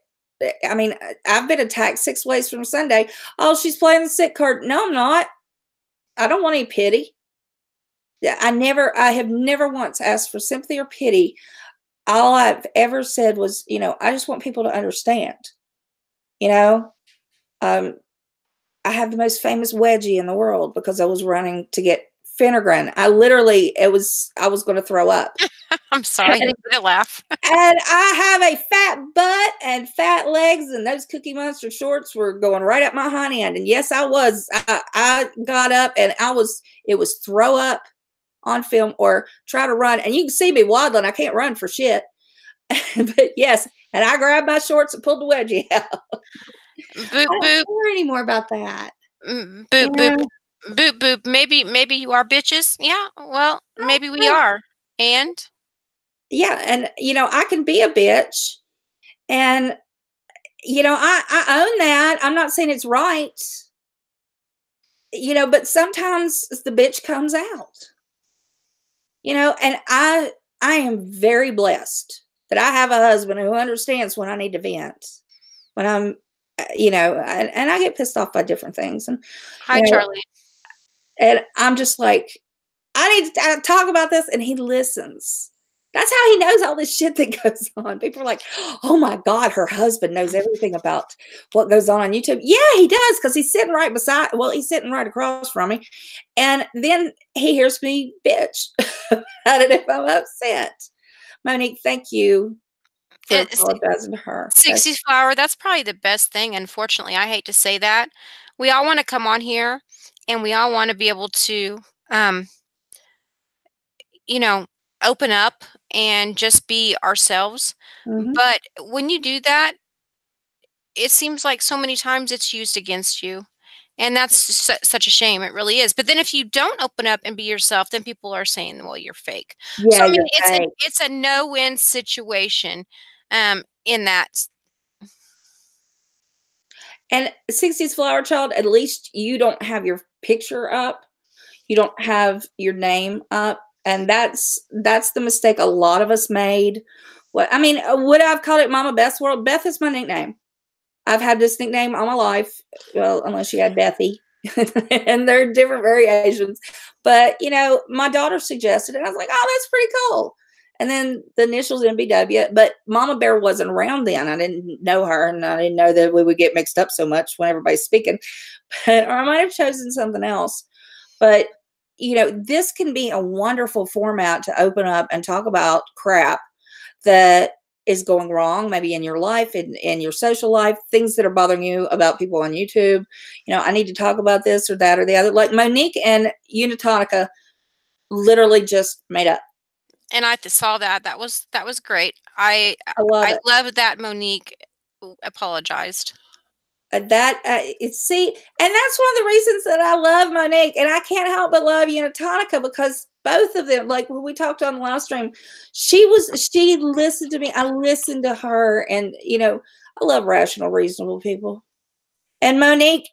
I mean, I've been attacked 6 ways from Sunday. Oh, she's playing the sick card. No, I'm not. I don't want any pity. I have never once asked for sympathy or pity. All I've ever said was, I just want people to understand. You know, um, I have the most famous wedgie in the world because I was running to get Finnegan. I was going to throw up. I'm sorry, I didn't get a laugh. And I have a fat butt and fat legs, and those Cookie Monster shorts were going right up my hind end. And yes, I was. I got up, and it was throw up on film or try to run. And you can see me waddling. I can't run for shit. But yes, and I grabbed my shorts and pulled the wedgie out. Boop, I don't boop. care anymore about that. Boop, You boop. know? Boop, boop. Maybe you are bitches. Yeah, well, maybe we are. And? Yeah, and, I can be a bitch, and, I own that. I'm not saying it's right, but sometimes the bitch comes out, and I am very blessed that I have a husband who understands when I need to vent, when I'm, and I get pissed off by different things, and, Hi, Charlie. and I'm just like, I need to talk about this, and he listens. That's how he knows all this shit that goes on. People are like, oh my God, her husband knows everything about what goes on YouTube. Yeah, he does, because he's sitting right he's sitting right across from me. And then he hears me bitch about it if I'm upset. Monique, thank you for apologizing to her. 60s flower, that's probably the best thing. Unfortunately, I hate to say that. We all want to come on here and we all want to be able to, you know, open up and just be ourselves. Mhm. But when you do that, it seems like so many times it's used against you. And that's such a shame. It really is. But then if you don't open up and be yourself, then people are saying, well, you're fake. So Yeah, I mean, you're fake. it's a no-win situation in that. And 60s Flower Child, at least you don't have your picture up. You don't have your name up. And that's the mistake a lot of us made. Would I have called it Mama Beth's World? Beth is my nickname. I've had this nickname all my life. Well, unless you had Bethy. And there are different variations. But, my daughter suggested it. I was like, oh, that's pretty cool. And then the initials MBW. But Mama Bear wasn't around then. I didn't know her, and I didn't know that we would get mixed up so much when everybody's speaking. Or I might have chosen something else. But, this can be a wonderful format to open up and talk about crap that is going wrong, maybe in your life, in your social life, things that are bothering you about people on YouTube. I need to talk about this or that or the other. Like Monique and Unitonica literally just made up. And I saw that. That was great. I love it. love that Monique apologized. And that's one of the reasons that I love Monique, and I can't help but love Unitonica, because both of them, like when we talked on the live stream, she listened to me. I listened to her, and I love rational, reasonable people. And Monique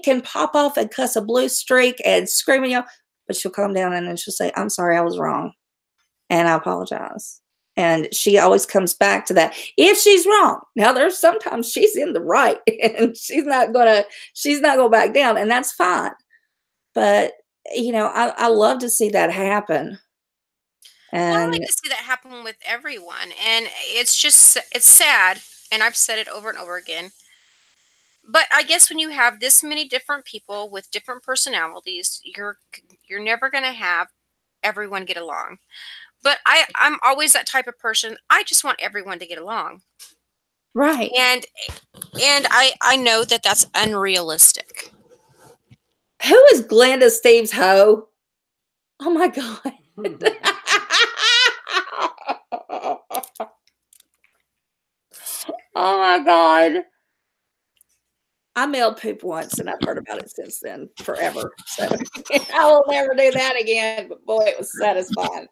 can pop off and cuss a blue streak and scream at you, but she'll calm down and then she'll say, "I'm sorry, I was wrong, and I apologize." And she always comes back to that. If she's wrong, now there's sometimes she's in the right, and she's not gonna back down, and that's fine. But I love to see that happen. And Well, I like to see that happen with everyone, and it's sad, and I've said it over and over again. But I guess when you have this many different people with different personalities, you're never going to have everyone get along. But I'm always that type of person. I just want everyone to get along. right. And I know that that's unrealistic. Who is Glenda Steve's hoe? Oh my God. Oh my God. I mailed poop once, and I've heard about it since then forever. So I will never do that again. But boy, it was satisfying.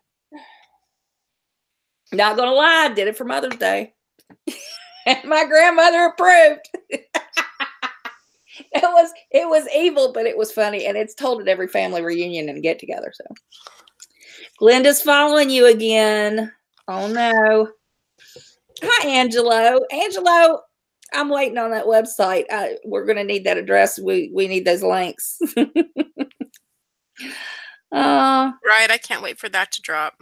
Not gonna lie, I did it for Mother's Day. And my grandmother approved. It was evil, but it was funny, and it's told at every family reunion and get together. So Glenda's following you again. Oh no. Hi, Angelo. Angelo, I'm waiting on that website. We're going to need that address. We need those links. Right. I can't wait for that to drop.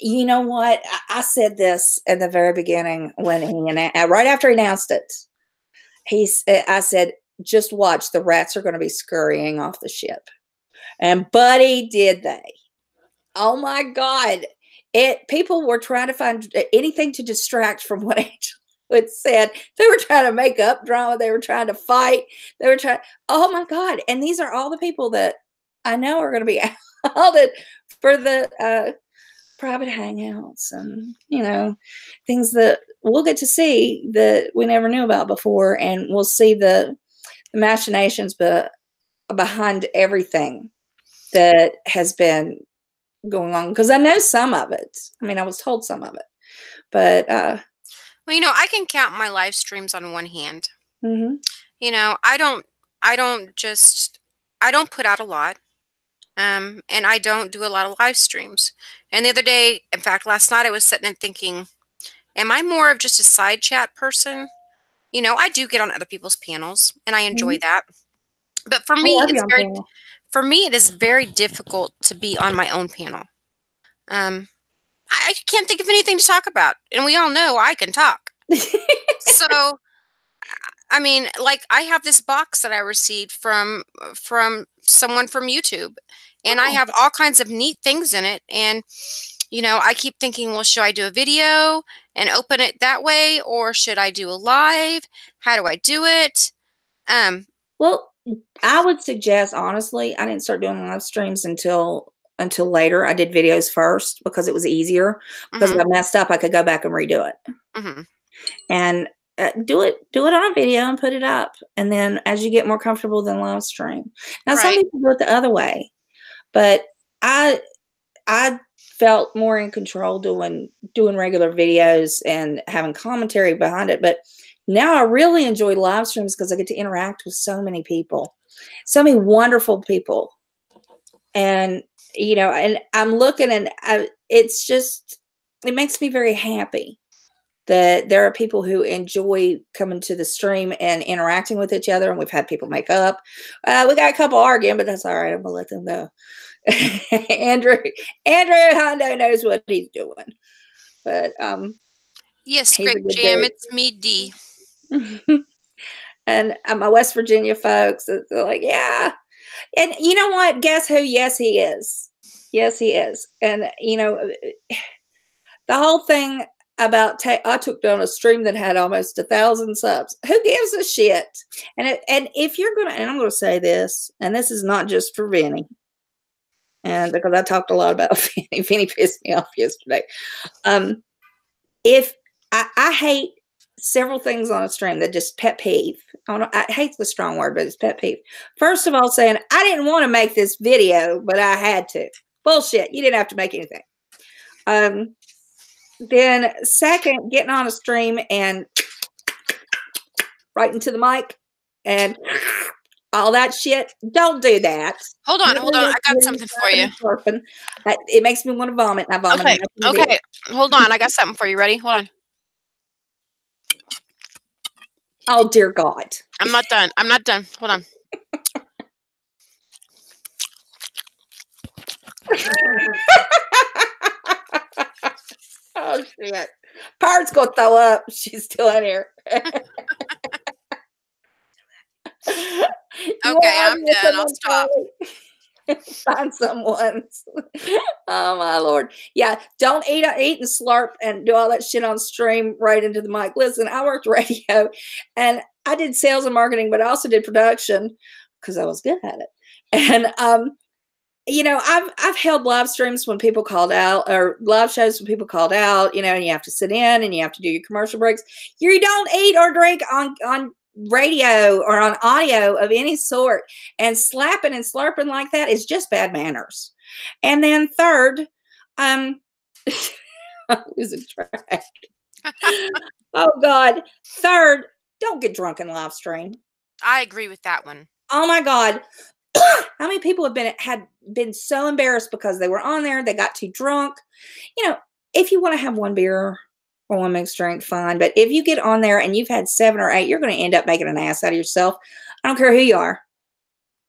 You know what? I said this in the very beginning when right after he announced it. I said, just watch. The rats are going to be scurrying off the ship. And buddy, did they? Oh my God. People were trying to find anything to distract from what Angel had said. They were trying to make up drama. They were trying to fight. They were trying. Oh my God. And these are all the people that I know are going to be outed for the private hangouts and, things that we'll get to see that we never knew about before, and we'll see the machinations behind everything that has been going on. Because I know some of it. I mean, I was told some of it, but Well, I can count my live streams on one hand. mm-hmm. I don't put out a lot. And I don't do a lot of live streams. And the other day, in fact, last night I was sitting and thinking, am I more of just a side chat person? I do get on other people's panels and I enjoy that. But for me, it is very difficult to be on my own panel. I can't think of anything to talk about. And we all know I can talk. So, I mean, like, I have this box that I received from someone from YouTube, and I have all kinds of neat things in it. And, I keep thinking, well, should I do a video and open it that way, or should I do a live? How do I do it? Well, I would suggest, honestly, I didn't start doing live streams until later. I did videos first because it was easier. Because if I messed up, I could go back and redo it. And do it on a video and put it up. And then as you get more comfortable, then live stream. Now, some people do it the other way, but I felt more in control doing regular videos and having commentary behind it. But now I really enjoy live streams because I get to interact with so many people, so many wonderful people. And, and I'm looking, and it makes me very happy that there are people who enjoy coming to the stream and interacting with each other. And we've had people make up. We got a couple arguing, but that's all right. I'm going to let them go. Andrew Hondo knows what he's doing. But yes, Great Jam, it's me, D. And my West Virginia folks, they're like, yeah. And you know what? Guess who? Yes, he is. Yes, he is. And, the whole thing about I took down a stream that had almost 1,000 subs. Who gives a shit? And if you're gonna, and I'm gonna say this, and this is not just for Vinny, and because I talked a lot about Vinny pissed me off yesterday. If I hate several things on a stream that just pet peeve. I hate the strong word, but it's pet peeve. First of all, saying I didn't want to make this video, but I had to. Bullshit. You didn't have to make anything. Then second, getting on a stream and right into the mic and all that shit. Don't do that. Hold on. I got something for you. It makes me want to vomit. And I vomit. Okay. Hold on. I got something for you. Ready? Hold on. Oh, dear God. I'm not done. Hold on. Oh, shit. Parrot's going to throw up. She's still in here. Okay, I'm done. I'll stop. Find someone. Oh, my Lord. Yeah, don't eat and slurp and do all that shit on stream right into the mic. Listen, I worked radio, and I did sales and marketing, but I also did production because I was good at it. And, I've held live streams when people called out, or live shows when people called out, and you have to sit in and you have to do your commercial breaks. You don't eat or drink on radio or on audio of any sort, and slapping and slurping like that is just bad manners. And then third, I'm losing track. Oh God. Third, don't get drunk in live stream. I agree with that one. Oh my God. How many people had been so embarrassed because they were on there, they got too drunk. If you want to have one beer or one mixed drink, fine. But if you get on there and you've had 7 or 8, you're going to end up making an ass out of yourself. I don't care who you are.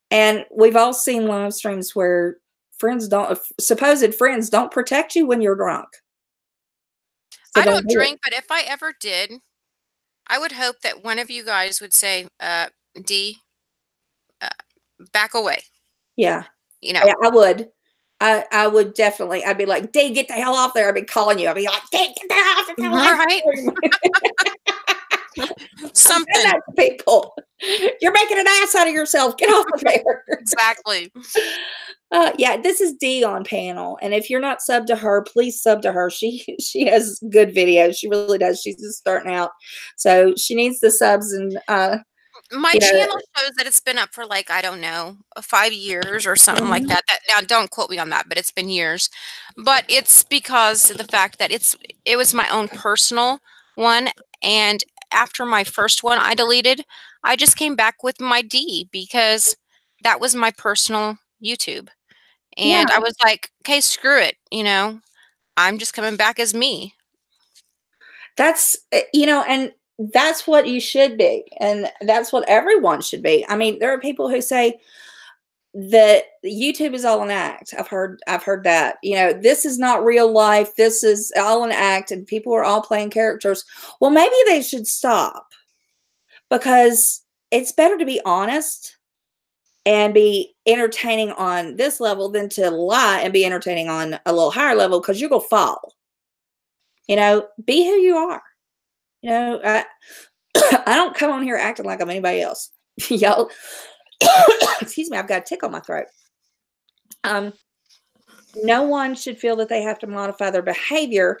And we've all seen live streams where supposed friends don't protect you when you're drunk. So I don't drink, but if I ever did, I would hope that one of you guys would say, D, back away. Yeah. Yeah, I would. I would definitely. I'd be like, D, get the hell off there. I'd be calling you. I'd be like, D, get the hell off there. Right. something. That to people. You're making an ass out of yourself. Get off of there. Exactly. Yeah, this is Dee on panel, and if you're not subbed to her, please sub to her. She has good videos. She really does. She's just starting out, so she needs the subs. And my channel shows that it's been up for like, I don't know, 5 years or something like that. Now, don't quote me on that, but it's been years. But it's because of the fact that it was my own personal one, and after my first one I deleted, I just came back with my D because that was my personal YouTube. And I was like, okay, screw it. I'm just coming back as me. That's, and that's what you should be. And that's what everyone should be. I mean, there are people who say that YouTube is all an act. I've heard that, this is not real life. This is all an act and people are all playing characters. Well, maybe they should stop, because it's better to be honest and be entertaining on this level than to lie and be entertaining on a little higher level, because you're going to fall. Be who you are. I don't come on here acting like I'm anybody else. Y'all, excuse me, I've got a tick on my throat. No one should feel that they have to modify their behavior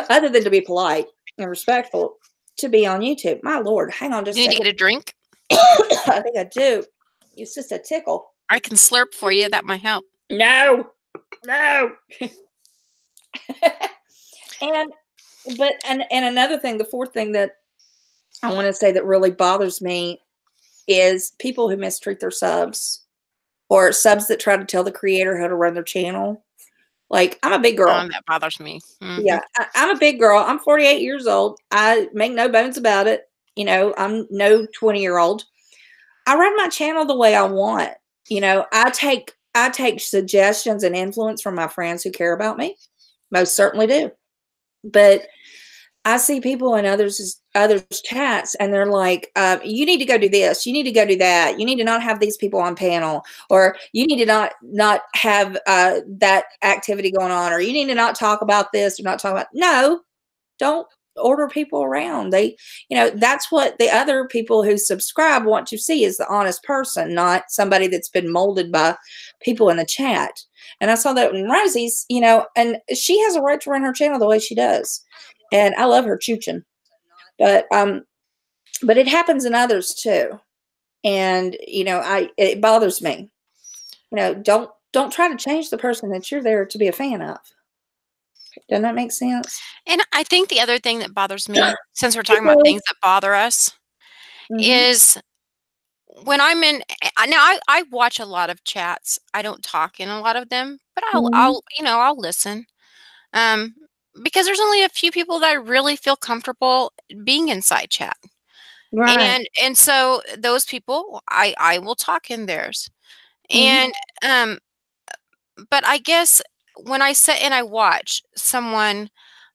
other than to be polite and respectful to be on YouTube. My Lord, hang on just a second. You need to get a drink? I think I do. It's just a tickle. I can slurp for you. That might help. No. And another thing, the fourth thing that I want to say that really bothers me is people who mistreat their subs, or subs that try to tell the creator how to run their channel. Like, I'm a big girl. That bothers me. Yeah, I'm a big girl. I'm 48 years old. I make no bones about it. I'm no 20-year-old. I run my channel the way I want. I take suggestions and influence from my friends who care about me. Most certainly do. But I see people in others chats, and they're like, you need to go do this. You need to go do that. You need to not have these people on panel, or you need to not have that activity going on, or you need to not talk about this or not talk about. No, don't order people around. That's what the other people who subscribe want to see, is the honest person, not somebody that's been molded by people in the chat. And I saw that in Rosie's, and she has a right to run her channel the way she does. And I love her chooching. But it happens in others too. And, it bothers me. Don't try to change the person that you're there to be a fan of. Doesn't that make sense? And I think the other thing that bothers me, since we're talking about things that bother us, is when I'm in. Now, I watch a lot of chats. I don't talk in a lot of them, but I'll listen. Because there's only a few people that I really feel comfortable being inside chat. Right. And so those people, I will talk in theirs. And but I guess when I sit and I watch someone,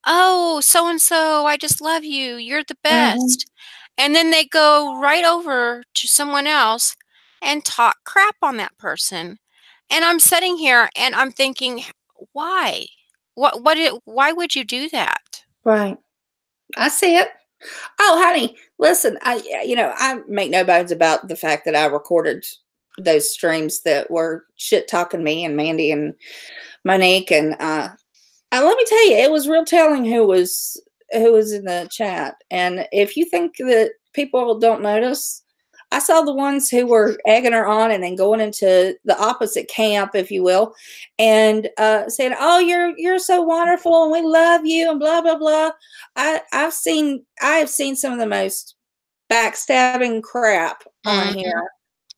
oh, so and so, I just love you. You're the best. And then they go right over to someone else and talk crap on that person. And I'm sitting here and I'm thinking, why? Why would you do that? Right. I see it. Oh, honey, listen, I make no bones about the fact that I recorded those streams that were shit talking me and Mandy and Monique. And let me tell you, it was real telling who was in the chat. And if you think that people don't notice, I saw the ones who were egging her on and then going into the opposite camp, if you will, and saying, "Oh, you're so wonderful and we love you," and blah blah blah. I have seen some of the most backstabbing crap on here.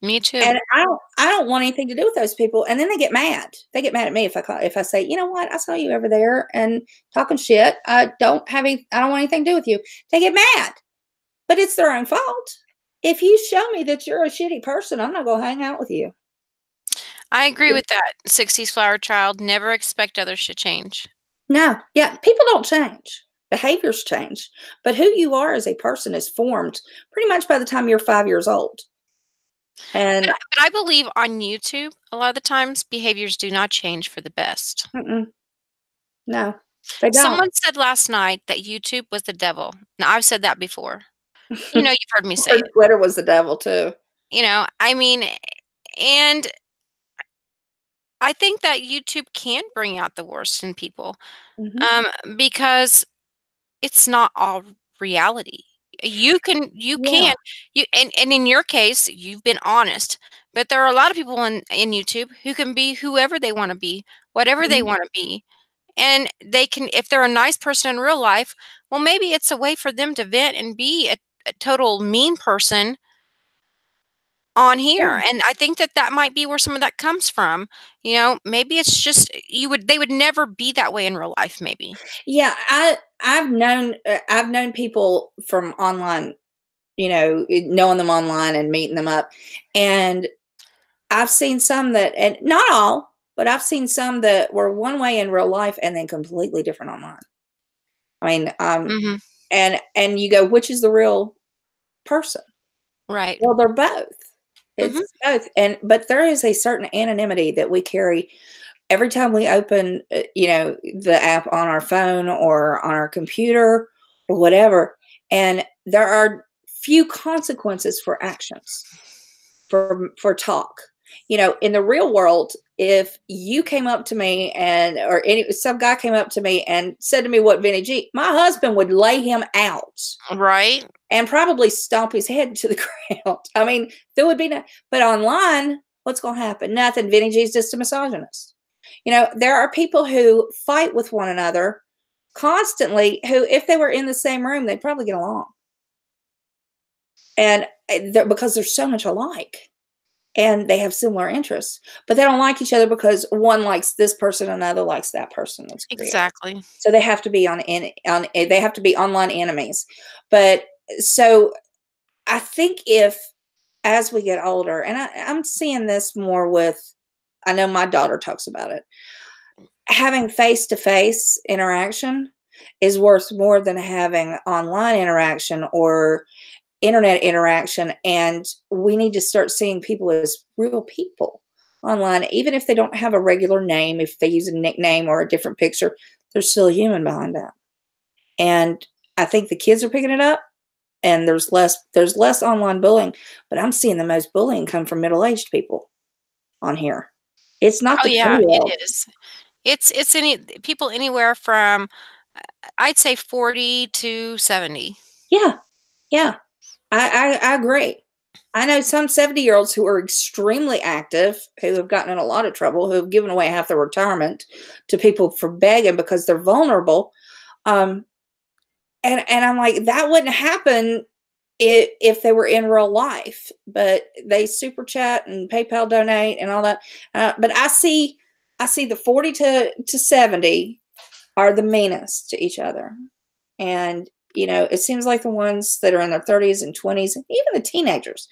Me too. And I don't want anything to do with those people. And then they get mad. They get mad at me if I say, "You know what? I saw you over there and talking shit. I don't want anything to do with you." They get mad, but it's their own fault. If you show me that you're a shitty person, I'm not going to hang out with you. I agree with that. 60s flower child. Never expect others to change. No. Yeah. People don't change. Behaviors change. But who you are as a person is formed pretty much by the time you're 5 years old. But I believe on YouTube, a lot of the times, behaviors do not change for the best. No, they don't. Someone said last night that YouTube was the devil. Now, I've said that before. You know, you've heard me say Or it. Twitter was the devil too. You know, I mean, and I think that YouTube can bring out the worst in people, because it's not all reality. You Yeah. can, and in your case, you've been honest, but there are a lot of people in YouTube who can be whoever they wanna be, whatever they Mhm. wanna be, and they can if they're a nice person in real life, well, maybe it's a way for them to vent and be a total mean person on Yeah. here, and I think that that might be where some of that comes from. You know, maybe it's just they would never be that way in real life, maybe. Yeah, I've known people from online, knowing them online and meeting them up, and I've seen some that, and not all, but I've seen some that were one way in real life and then completely different online. I mean, Mhm. and you go, which is the real person? Right. Well, they're both. Mhm. It's both, and but there is a certain anonymity that we carry every time we open, the app on our phone or on our computer or whatever, and there are few consequences for actions, for talk. In the real world, if you came up to me and or any some guy came up to me and said to me what vintage eat, my husband would lay him out Right. and probably stomp his head to the ground. I mean, there would be no, but online, what's going to happen? Nothing. Vinny G's just a misogynist. There are people who fight with one another constantly who, if they were in the same room, they'd probably get along. And because they're so much alike and they have similar interests, but they don't like each other because one likes this person, another likes that person that's created. Exactly. So they have to be they have to be online enemies. But so I think if, as we get older, and I'm seeing this more with, I know my daughter talks about it, having face-to-face interaction is worth more than having online interaction or internet interaction. And we need to start seeing people as real people online, even if they don't have a regular name. If they use a nickname or a different picture, there's still a human behind that. And I think the kids are picking it up, and there's less online bullying, but I'm seeing the most bullying come from middle-aged people on here. It's not Oh the yeah, 20-year-old. it is. It's any people anywhere from I'd say 40 to 70. Yeah, yeah. I agree. I know some 70-year-olds who are extremely active, who have gotten in a lot of trouble, who have given away half their retirement to people for begging because they're vulnerable. Um, and I'm like, that wouldn't happen if they were in real life, but they super chat and PayPal donate and all that. But I see the 40 to 70 are the meanest to each other. And, it seems like the ones that are in their 30s and 20s, even the teenagers,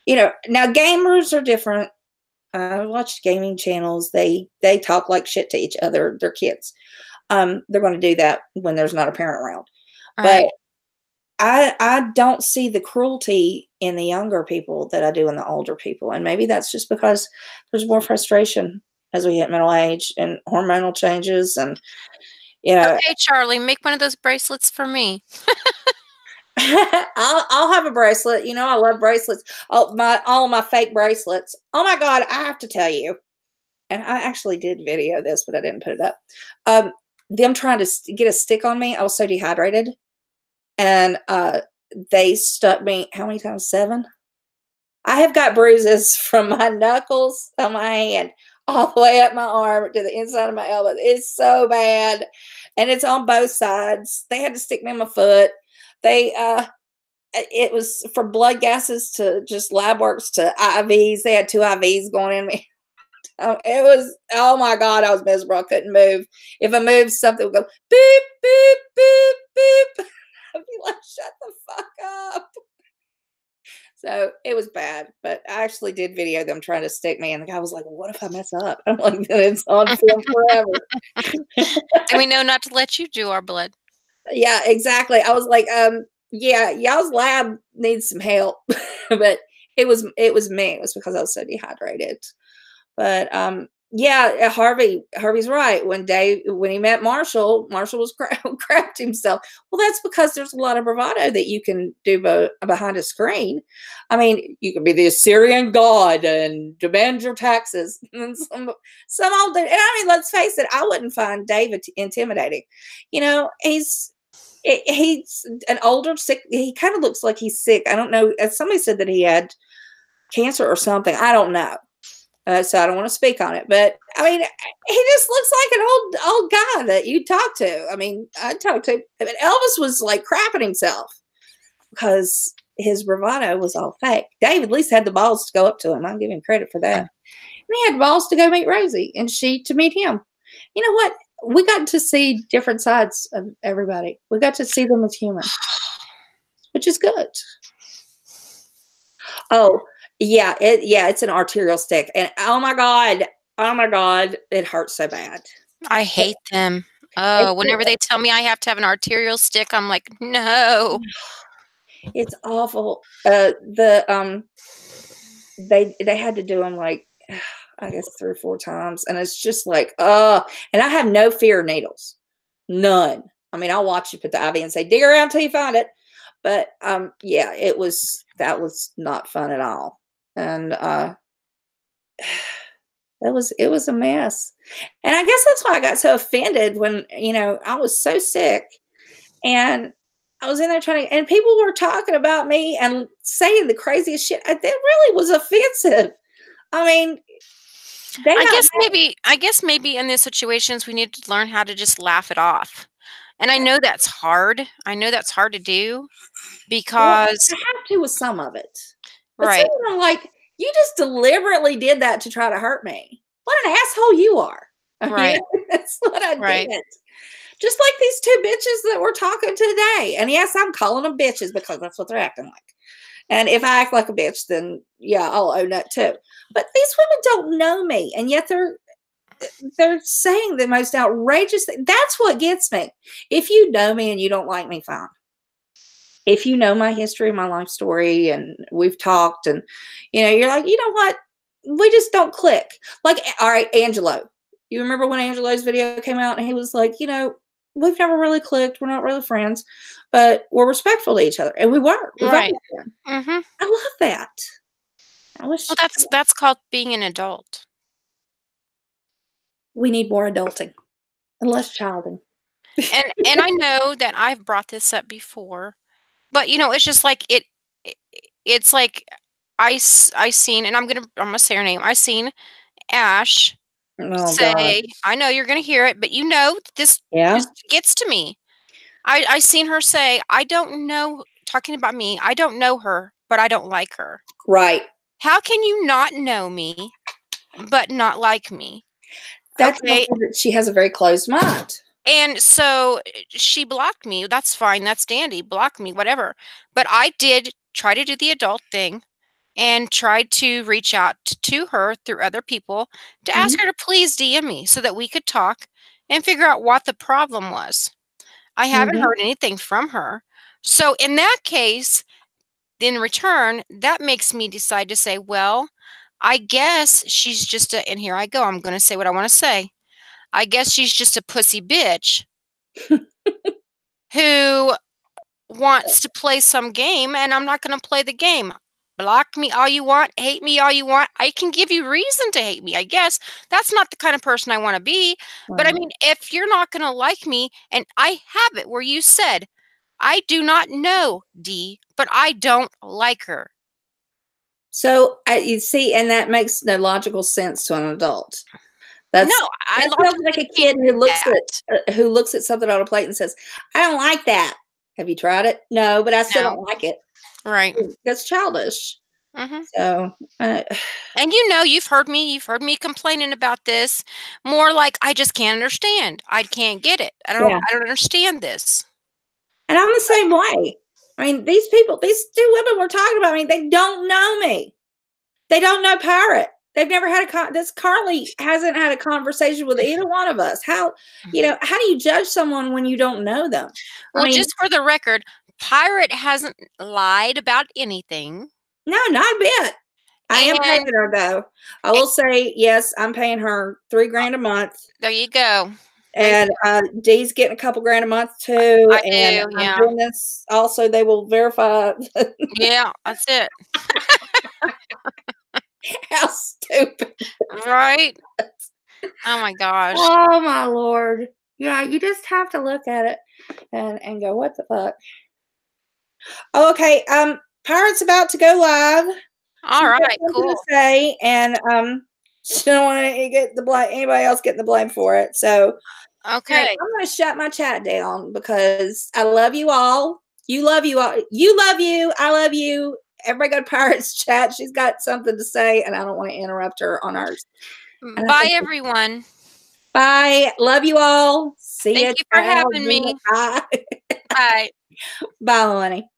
now gamers are different. I watch gaming channels. They talk like shit to each other. They're kids. They're going to do that when there's not a parent around. But Right. I don't see the cruelty in the younger people that I do in the older people. And maybe that's just because there's more frustration as we hit middle age and hormonal changes. And, you know, Okay, Charlie, make one of those bracelets for me. I'll have a bracelet. I love bracelets. All my fake bracelets. Oh my God, I have to tell you. And I actually did video this, but I didn't put it up. Them trying to get a stick on me. I was so dehydrated. And they stuck me, how many times? 7. I have got bruises from my knuckles on my hand all the way up my arm to the inside of my elbow. It's so bad. And it's on both sides. They had to stick me in my foot. They it was from blood gases to just lab works to IVs. They had 2 IVs going in me. It was, oh my God, I was miserable. I couldn't move. If I moved, something would go beep, beep, beep, beep. I'd be like, shut the fuck up. So it was bad, but I actually did video them trying to stick me, and the guy was like, well, what if I mess up? I'm like, then it's on film forever. And we know not to let you do our blood. Yeah, exactly. I was like, yeah, y'all's lab needs some help. But it was me. It was because I was so dehydrated. But Yeah, Harvey's right. When he met Marshall was crapped himself. Well, that's because there's a lot of bravado that you can do behind a screen. I mean, you can be the Assyrian god and demand your taxes. And some old dude. And I mean, let's face it, I wouldn't find David intimidating. You know, he's an older sick. He kind of looks like he's sick. I don't know. Somebody said that he had cancer or something. I don't know. So I don't want to speak on it, but I mean, he just looks like an old guy that you talk to. I mean, I talked to. I mean, Elvis was like crapping himself because his bravado was all fake. Dave at least had the balls to go up to him. I'll give him credit for that. And he had balls to go meet Rosie, and she to meet him. You know what? We got to see different sides of everybody. We got to see them as human, which is good. Oh. Yeah, it's an arterial stick. And oh my God, it hurts so bad. I hate them. Oh, whenever they tell me I have to have an arterial stick, I'm like, no. It's awful. They had to do them like, I guess 3 or 4 times. And it's just like, and I have no fear of needles. None. I mean, I'll watch you put the IV and say, dig around till you find it. But yeah, that was not fun at all. And it was a mess. And I guess that's why I got so offended when, you know, I was so sick and I was in there and people were talking about me and saying the craziest shit. That really was offensive. I mean, I guess maybe in these situations we need to learn how to just laugh it off. And I know that's hard. I know that's hard to do because I have to with some of it. But right. I'm like, you just deliberately did that to try to hurt me. What an asshole you are. Right. That's what I did. Just like these 2 bitches that we're talking to today. And yes, I'm calling them bitches because that's what they're acting like. And if I act like a bitch, then yeah, I'll own that too. But these women don't know me. And yet they're saying the most outrageous thing. That's what gets me. If you know me and you don't like me, fine. If you know my history, my life story, and we've talked and, you know, you're like, you know what? We just don't click. Like, all right, Angelo. You remember when Angelo's video came out and he was like, you know, we've never really clicked. We're not really friends, but we're respectful to each other. And we were. Right. I love that. Well, that's called being an adult. We need more adulting and less childing. And I know that I've brought this up before. But, you know, it's just like it's like I seen, and I'm gonna say her name. I seen Ash say, God. I know you're gonna hear it, but you know this gets to me. I seen her say, I don't know, talking about me, I don't know her, but I don't like her. Right. How can you not know me, but not like me? That's okay. She has a very closed mind. And so she blocked me. That's fine. That's dandy. Block me, whatever. But I did try to do the adult thing and tried to reach out to her through other people to ask her to please DM me so that we could talk and figure out what the problem was. I haven't heard anything from her. So in that case, in return, that makes me decide to say, well, I guess she's just and here I go. I'm going to say what I want to say. I guess she's just a pussy bitch who wants to play some game, and I'm not going to play the game. Block me all you want, hate me all you want. I can give you reason to hate me, I guess. That's not the kind of person I want to be. Wow. But I mean, if you're not going to like me, and I have it where you said, I do not know Dee, but I don't like her. So you see, and that makes no logical sense to an adult. That sounds like a kid who looks at something on a plate and says, I don't like that. Have you tried it? No, but I still don't like it. Right. That's childish. So, and you know, you've heard me complaining about this more like, I just can't understand. I can't get it. I don't understand this. And I'm the same way. I mean, these 2 women we're talking about, I mean, they don't know me. They don't know Pirate. They've never had Carly hasn't had a conversation with either one of us. How do you judge someone when you don't know them? Well, just for the record, Pirate hasn't lied about anything. No, not a bit. I am paying her though. I will say, yes, I'm paying her $3,000 a month. There you go. And Dee's getting a couple grand a month too. I And do, I'm yeah. doing this also. They will verify. Yeah, that's it. How stupid. Right? Oh my gosh. Oh my Lord. Yeah, you just have to look at it and go, what the fuck? Oh, okay. Pirate's about to go live. All right, Something cool. to say, and she don't want to get the blame, anybody else getting the blame for it. So Okay. I'm going to shut my chat down because I love you all. You love you all. You love you. I love you. Everybody go to Pirate's chat. She's got something to say, and I don't want to interrupt her on hers. Bye, everyone. Bye. Love you all. See you. Thank you for having me. Bye. Bye. Bye, honey.